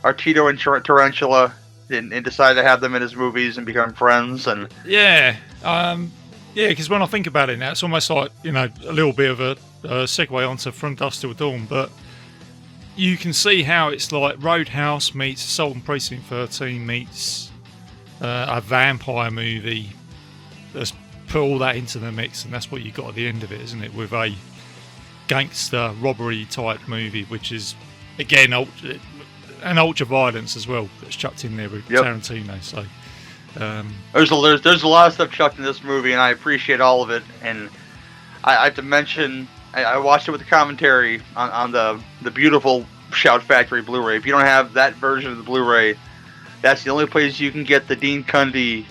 Artito and Tarantula, and decided to have them in his movies and become friends. And yeah, because when I think about it now, it's almost like, you know, a little bit of a segue onto From Dusk Till Dawn, but you can see how it's like Roadhouse meets Assault on Precinct 13 meets a vampire movie. Let's put all that into the mix, and that's what you got at the end of it, isn't it? With a gangster robbery type movie, which is again ultra violence as well, that's chucked in there with Tarantino. So there's a lot of stuff chucked in this movie, and I appreciate all of it. And I have to mention, I watched it with the commentary on the beautiful Shout Factory Blu-ray. If you don't have that version of the Blu-ray, that's the only place you can get the Dean Cundy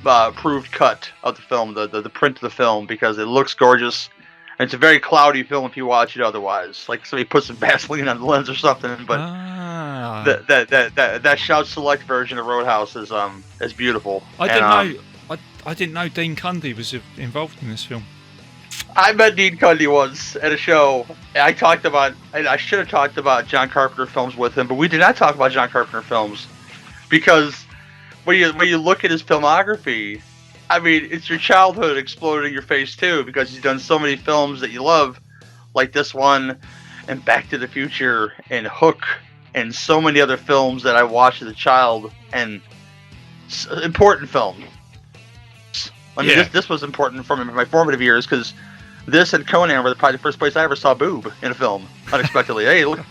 approved cut of the film, the print of the film, because it looks gorgeous. And it's a very cloudy film if you watch it otherwise. Like somebody put some Vaseline on the lens or something. But that Shout Select version of Roadhouse is beautiful. I didn't know Dean Cundy was involved in this film. I met Dean Cundy once at a show. I should have talked about John Carpenter films with him, but we did not talk about John Carpenter films because when you look at his filmography, I mean, it's your childhood exploding in your face too, because he's done so many films that you love, like this one, and Back to the Future, and Hook, and so many other films that I watched as a child, and important films. I mean, this was important for me in my formative years, because this and Conan were probably the first place I ever saw boob in a film, unexpectedly. Hey, look,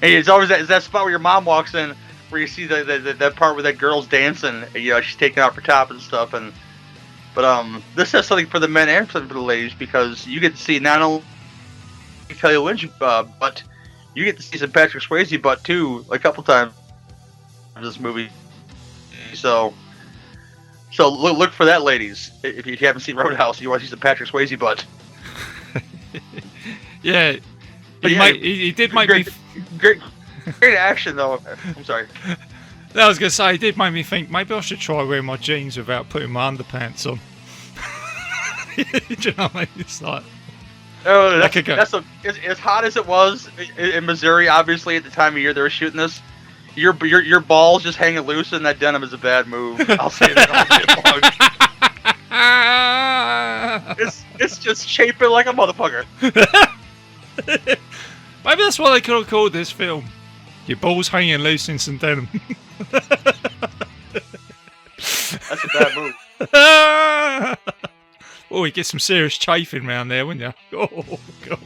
hey, it's always that spot where your mom walks in, where you see that part where that girl's dancing, and, you know, she's taking out her top and stuff, but this has something for the men and something for the ladies, because you get to see not only Kelly Lynch but you get to see some Patrick Swayze butt too, a couple times in this movie. So look for that, ladies. If you haven't seen Roadhouse, you want to see some Patrick Swayze butt. Yeah, but he did make me great action though. I'm sorry. I was going to say, it did make me think maybe I should try wearing my jeans without putting my underpants on. Do you know what I mean? It's like... Oh, that's as hot as it was in Missouri, obviously, at the time of year they were shooting this. Your balls just hanging loose in that denim is a bad move. I'll say that all day long. It's just chafing like a motherfucker. Maybe that's why they could have called this film Your Balls Hanging Loose in Some Denim. That's a bad move. Oh, you get some serious chafing around there, wouldn't you? Oh, God.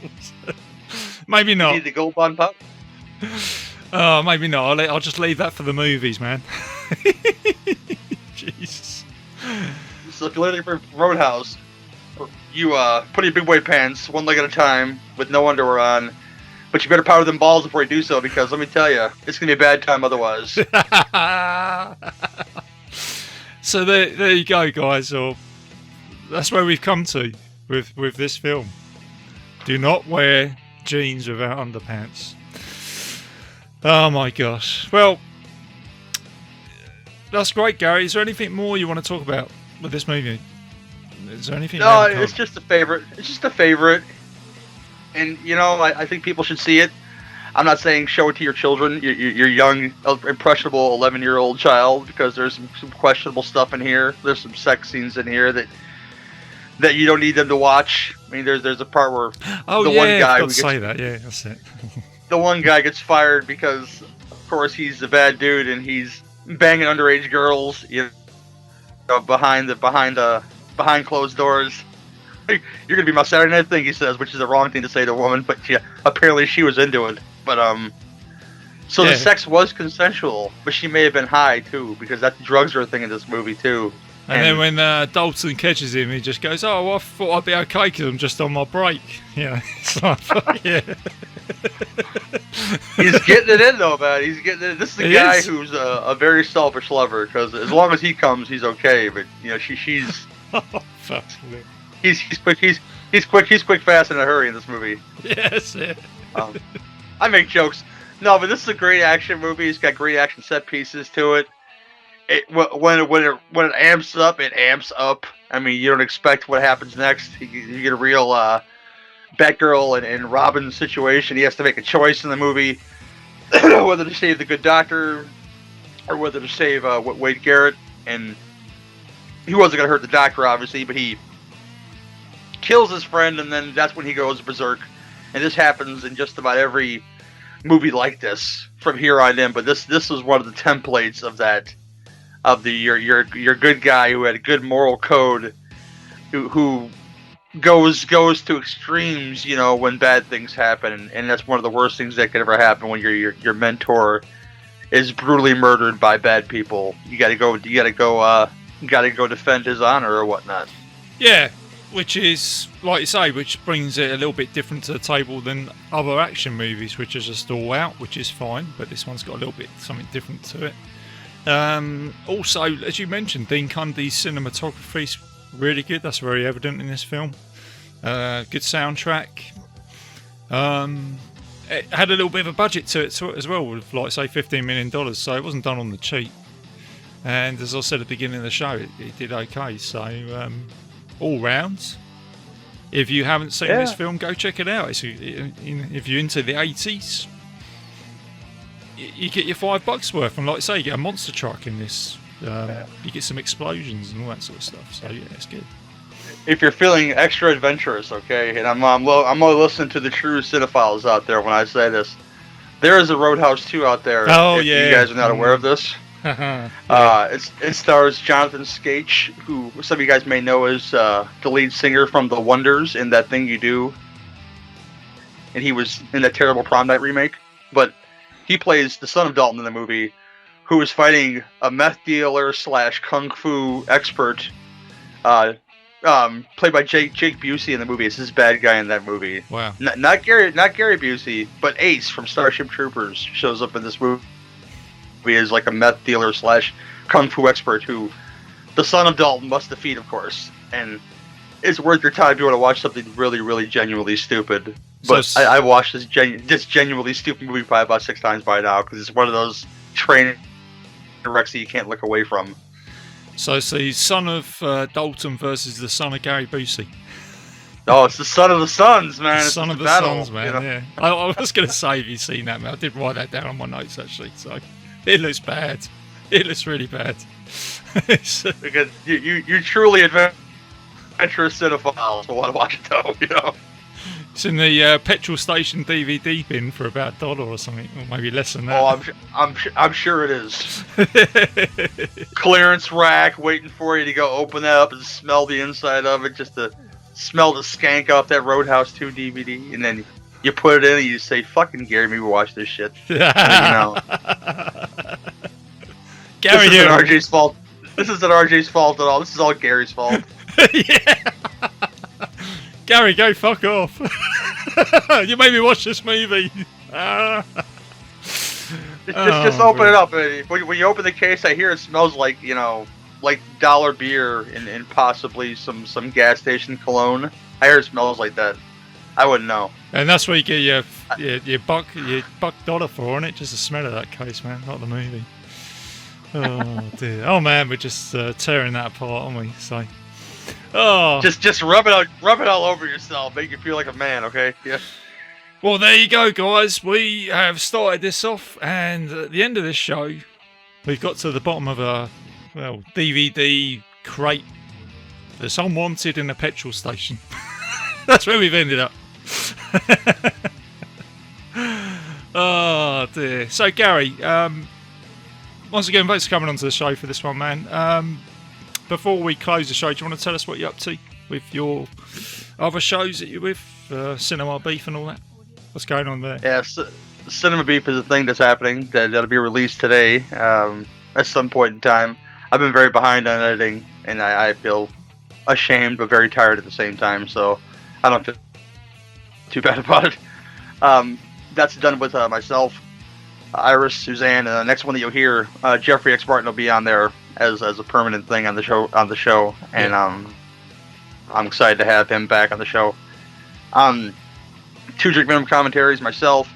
Maybe not. You need the gold bond pop? Oh, maybe not. I'll just leave that for the movies, man. Jesus. So if you're looking for Roadhouse, you put your big boy pants one leg at a time with no underwear on, but you better powder them balls before you do so, because let me tell you, it's going to be a bad time otherwise. So there you go, guys. So that's where we've come to with this film. Do not wear jeans without underpants. Oh my gosh. Well, that's great, Gary. Is there anything more you want to talk about with this movie? Is there anything? No, it's just a favorite. It's just a favorite. And, you know, I think people should see it. I'm not saying show it to your children, your young, impressionable 11-year-old child, because there's some questionable stuff in here. There's some sex scenes in here that you don't need them to watch. I mean, there's a part where one guy who say that. Yeah, that's it. The one guy gets fired because, of course, he's a bad dude and he's banging underage girls, you know, behind closed doors. You're gonna be my Saturday night thing, he says, which is the wrong thing to say to a woman, but yeah, apparently she was into it. But so the sex was consensual, but she may have been high too, because drugs are a thing in this movie too. And then when Dalton catches him, he just goes, "Oh, well, I thought I'd be okay because I'm just on my break." You know, it's like, yeah. He's getting it in though, man. He's getting it. This is a guy who's a very selfish lover because as long as he comes, he's okay. But you know, she's. He's quick, fast, in a hurry in this movie. Yes. Yeah. I make jokes. No, but this is a great action movie. It's got great action set pieces to it. When it amps up, it amps up. I mean, you don't expect what happens next. You get a real Batgirl and Robin situation. He has to make a choice in the movie whether to save the good doctor or whether to save Wade Garrett. And he wasn't going to hurt the doctor, obviously, but he kills his friend, and then that's when he goes berserk. And this happens in just about every movie like this from here on in. But this was one of the templates of that. Of your good guy who had a good moral code, who goes to extremes, you know, when bad things happen, and that's one of the worst things that could ever happen when your mentor is brutally murdered by bad people. You gotta go defend his honor or whatnot. Yeah, which is like you say, which brings it a little bit different to the table than other action movies, which are just all out, which is fine, but this one's got a little bit something different to it. Also, as you mentioned, Dean Cundy's cinematography is really good. That's very evident in this film. Good soundtrack. It had a little bit of a budget to it as well, with like say $15 million, so it wasn't done on the cheap. And as I said at the beginning of the show, it did okay. So all round, if you haven't seen this film, go check it out. If you're into the 80s. You get your $5 worth, and like I say, you get a monster truck in this. You get some explosions and all that sort of stuff. So yeah, it's good. If you're feeling extra adventurous, okay, and I'm listening to the true cinephiles out there when I say this. There is a Roadhouse 2 out there. Oh if yeah, you guys are not aware of this. It stars Jonathan Skache, who some of you guys may know as the lead singer from The Wonders in That Thing You Do, and he was in that terrible Prom Night remake, but. He plays the son of Dalton in the movie, who is fighting a meth dealer / kung fu expert, played by Jake Busey in the movie. It's his bad guy in that movie. Wow. Not Gary Busey, but Ace from Starship Troopers shows up in this movie as like a meth dealer / kung fu expert who the son of Dalton must defeat, of course. And it's worth your time if you want to watch something really, really genuinely stupid. But I watched this genuinely stupid movie probably about 6 times by now because it's one of those train wrecks that you can't look away from. So it's the son of Dalton versus the son of Gary Busey. Oh, it's the son of the sons, man. The it's son of the battle, sons, man. You know? Yeah. I was going to say, have you seen that, man? I did write that down on my notes actually. So it looks bad. It looks really bad. Because you truly adventurous cinephiles will want to watch it though, you know. It's in the petrol station DVD bin for about $1 or something, or maybe less than that. Oh, I'm sure it is. Clearance rack waiting for you to go open that up and smell the inside of it, just to smell the skank off that Roadhouse 2 DVD, and then you put it in and you say, "Fucking Gary, maybe watch this shit." You know. Gary, this isn't RJ's fault. This isn't RJ's fault at all. This is all Gary's fault. Yeah. Gary, go fuck off. You made me watch this movie. Just open it up. When you open the case, I hear it smells like, you know, like dollar beer and possibly some gas station cologne. I hear it smells like that. I wouldn't know. And that's where you get your $1 for on it, just the smell of that case, man, not the movie. Oh dear. Oh man, we're just tearing that apart, aren't we? So. Oh. Just rub it all over yourself, make you feel like a man, okay? Yeah. Well, there you go, guys. We have started this off, and at the end of this show, we've got to the bottom of a DVD crate that's unwanted in a petrol station. That's where we've ended up. Oh dear. So Gary, once again, thanks for coming onto the show for this one, man. Before we close the show, do you want to tell us what you're up to with your other shows that you're with, Cinema Beef and all that? What's going on there? Yeah, Cinema Beef is a thing that's happening that'll be released today at some point in time. I've been very behind on editing, and I feel ashamed but very tired at the same time. So I don't feel too bad about it. That's done with myself, Iris, Suzanne, and the next one that you'll hear, Jeffrey X. Martin will be on there as a permanent thing on the show, and I'm excited to have him back on the show. Two Drink Minimum commentaries, myself,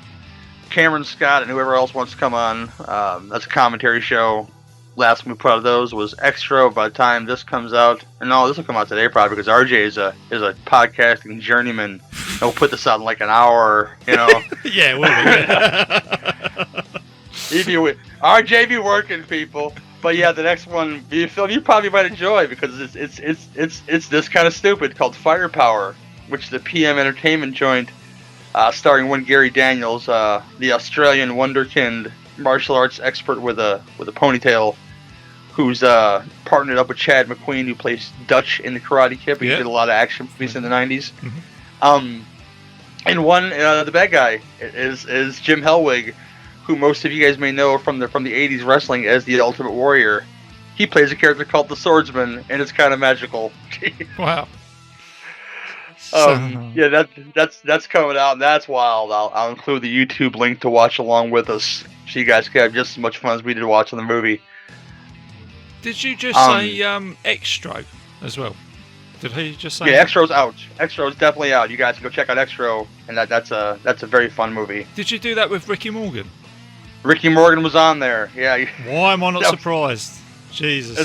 Cameron Scott, and whoever else wants to come on. That's a commentary show. Last one we put out of those was Extra. By the time this comes out, and no, this will come out today probably because RJ is a podcasting journeyman. And we'll put this out in like an hour, you know. Yeah, we'll RJ be working, people. But yeah, the next one you probably might enjoy because it's this kind of stupid called Firepower, which is a PM Entertainment joint starring one Gary Daniels, the Australian wonderkind martial arts expert with a ponytail, who's partnered up with Chad McQueen, who plays Dutch in the Karate Kid. He did a lot of action movies in the 90s. And one, the bad guy is Jim Hellwig, who most of you guys may know from the 80s wrestling as the Ultimate Warrior. He plays a character called the Swordsman, and it's kind of magical. Wow. Yeah, that's coming out, and that's wild. I'll include the YouTube link to watch along with us, so you guys can have just as much fun as we did watching the movie. Did you just say Extra as well? Did he just say? Yeah, Extra's out. Extra's definitely out. You guys can go check out Extra, and that's a very fun movie. Did you do that with Ricky Morgan? Ricky Morgan was on there. Yeah. Why am I not surprised? Jesus.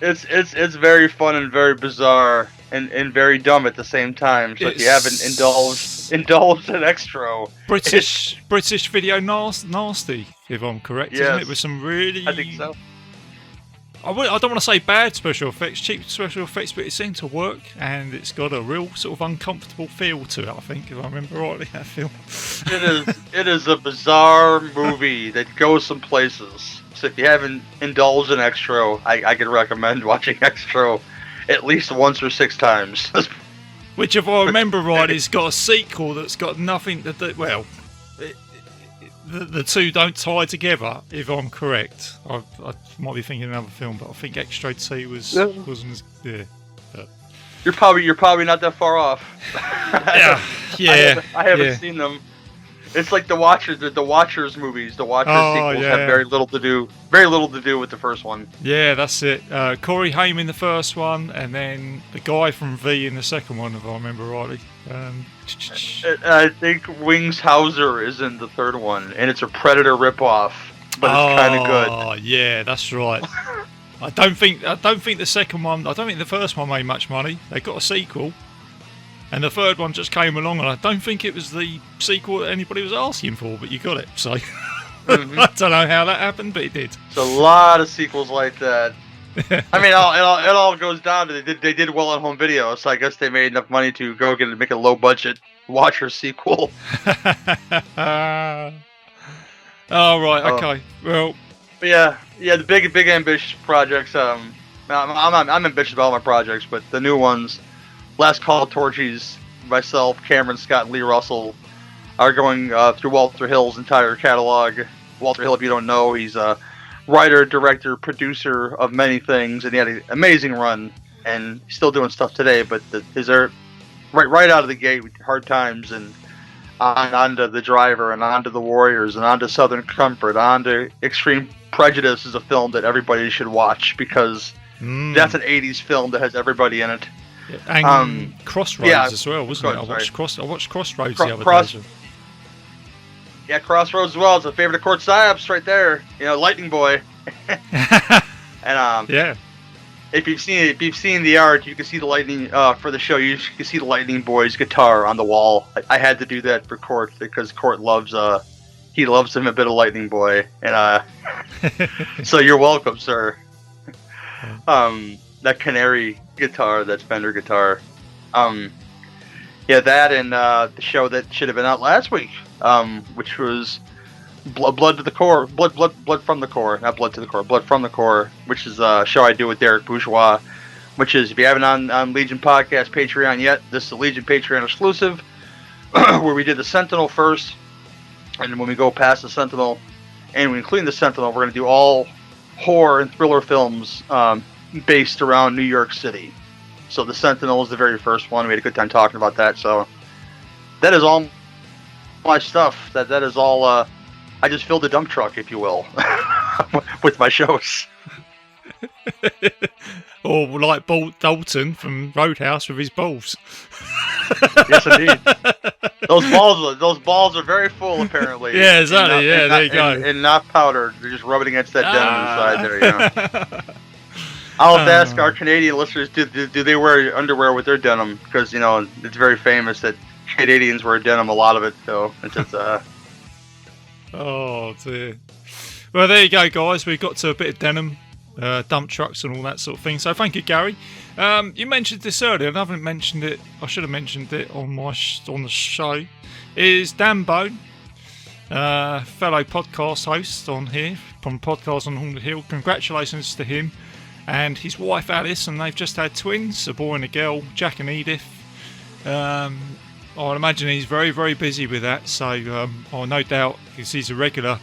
It's very fun and very bizarre and very dumb at the same time. So if you haven't indulged in Extra, British video nasty, if I'm correct, isn't it? With some really, I think so. I don't want to say bad special effects, cheap special effects, but it seemed to work, and it's got a real sort of uncomfortable feel to it, I think, if I remember rightly, that film. It is a bizarre movie that goes some places. So if you haven't indulged in Extra, I could recommend watching Extra at least once or 6 times. Which, if I remember right, has got a sequel that's got nothing to do... Well, the two don't tie together, if I'm correct. I might be thinking another film, but I think Extra 2 wasn't as... Yeah. But. You're probably not that far off. Yeah. I haven't seen them. It's like the Watchers movies. The Watchers sequels have very little to do with the first one. Yeah, that's it. Corey Haim in the first one, and then the guy from V in the second one, if I remember rightly. I think Wings Hauser is in the third one, and it's a Predator ripoff, but it's kind of good. Oh, yeah, that's right. I don't think the second one. I don't think the first one made much money. They got a sequel. And the third one just came along, and I don't think it was the sequel that anybody was asking for, but you got it. So I don't know how that happened, but it did. It's a lot of sequels like that. I mean, it all goes down to they did well on home video, so I guess they made enough money to go make a low budget Watcher sequel. Oh right, okay. Well, yeah, the big ambitious projects. I'm ambitious about all my projects, but the new ones. Last Call of Torchies, myself, Cameron Scott, and Lee Russell are going through Walter Hill's entire catalog. Walter Hill, if you don't know, he's a writer, director, producer of many things, and he had an amazing run, and he's still doing stuff today. But his are right out of the gate with Hard Times, and on to The Driver, and on to The Warriors, and on to Southern Comfort, on to Extreme Prejudice is a film that everybody should watch because that's an 80s film that has everybody in it. And Crossroads as well, wasn't it? I watched Crossroads the other day. Yeah, Crossroads as well. It's a favorite of Court Psyops right there. You know, Lightning Boy. And yeah. If you've seen the art, you can see the lightning for the show. You can see the Lightning Boy's guitar on the wall. I had to do that for Court because Court loves him a bit of Lightning Boy, and so you're welcome, sir. That Canary guitar, that Fender guitar. Yeah, that and the show that should have been out last week, which was Blood to the Core, Blood from the Core, not Blood to the Core, Blood from the Core, which is a show I do with Derek Bourgeois, which is, if you haven't on Legion Podcast Patreon yet, this is a Legion Patreon exclusive, where we did the Sentinel first, and when we go past the Sentinel, and we include the Sentinel, we're going to do all horror and thriller films based around New York City. So The Sentinel was the very first one. We had a good time talking about that. So that is all my stuff. That is all. I just filled the dump truck, if you will, with my shows. Or like Dalton from Roadhouse with his balls. Yes, indeed. Those balls are very full, apparently. Yeah, exactly. There you go. And not powdered. They're just rubbing against that denim inside there. You know. I'll have to ask our Canadian listeners: do they wear underwear with their denim? Because it's very famous that Canadians wear denim. A lot of it, so it's just. Oh dear. Well, there you go, guys. We got to a bit of denim, dump trucks, and all that sort of thing. So thank you, Gary. You mentioned this earlier, and I haven't mentioned it. I should have mentioned it on on the show. Is Dan Bone, fellow podcast host on here from Podcast on Haunted Hill. Congratulations to him and his wife Alice, and they've just had twins, a boy and a girl, Jack and Edith. I imagine he's very, very busy with that. So no doubt, because he's a regular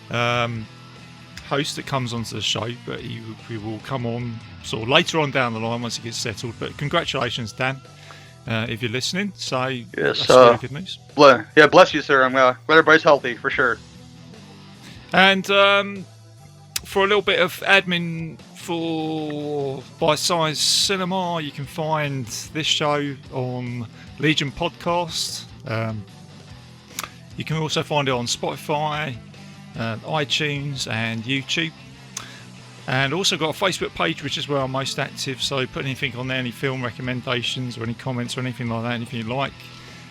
host that comes onto the show, but he will come on sort of later on down the line once he gets settled. But congratulations, Dan, if you're listening. So yes, that's really good news. Yeah, bless you, sir. I'm glad everybody's healthy for sure. And for a little bit of admin for Bitesize Cinema, you can find this show on Legion Podcast. You can also find it on Spotify, iTunes and YouTube, and also got a Facebook page which is where I'm most active, so put anything on there, any film recommendations or any comments or anything like that, anything you like.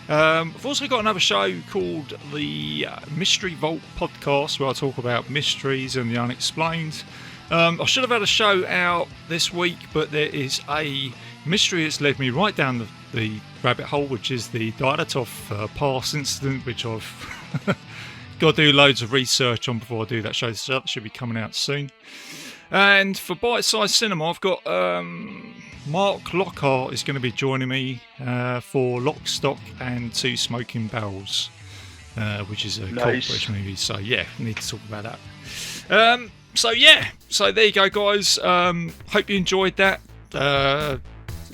I've also got another show called the Mystery Vault Podcast, where I talk about mysteries and the unexplained. I should have had a show out this week, but there is a mystery that's led me right down the rabbit hole, which is the Dialatov Pass incident, which I've got to do loads of research on before I do that show. So that should be coming out soon. And for Bitesize Cinema, I've got Mark Lockhart is going to be joining me for Lock, Stock and Two Smoking Barrels, which is a cult British movie. So yeah, need to talk about that. So there you go, guys. Hope you enjoyed that.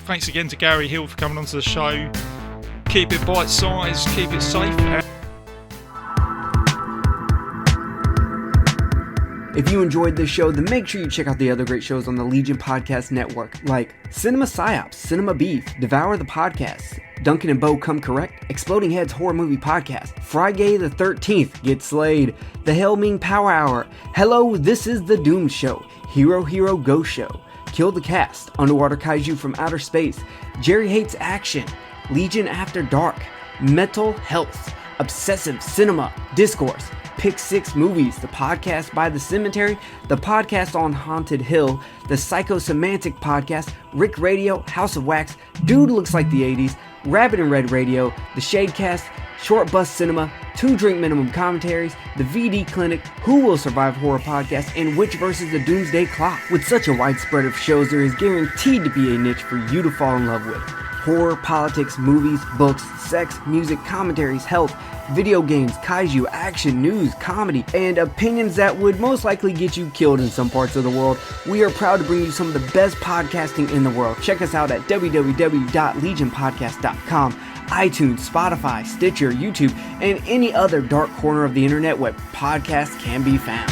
Thanks again to Gary Hill for coming onto the show. Keep it bite-sized, keep it safe. If you enjoyed this show, then make sure you check out the other great shows on the Legion Podcast Network, like Cinema Psyops, Cinema Beef, Devour the Podcast, Duncan and Bo Come Correct, Exploding Heads Horror Movie Podcast, Friday the 13th, Get Slayed, The Hellming Power Hour, Hello, This is the Doom Show, Hero Hero Go Show, Kill the Cast, Underwater Kaiju from Outer Space, Jerry Hates Action, Legion After Dark, Mental Health, Obsessive Cinema, Discourse, Pick 6 Movies, the podcast by The Cemetery, the podcast on Haunted Hill, the Psychosemantic podcast, Rick Radio, House of Wax, Dude Looks Like the 80s, Rabbit and Red Radio, the Shadecast, Short Bus Cinema, 2 Drink Minimum Commentaries, the VD Clinic, Who Will Survive Horror Podcast, and Witch vs. the Doomsday Clock. With such a wide spread of shows, there is guaranteed to be a niche for you to fall in love with. Horror, politics, movies, books, sex, music, commentaries, health, video games, kaiju, action, news, comedy, and opinions that would most likely get you killed in some parts of the world. We are proud to bring you some of the best podcasting in the world. Check us out at www.legionpodcast.com, iTunes, Spotify, Stitcher, YouTube, and any other dark corner of the internet where podcasts can be found.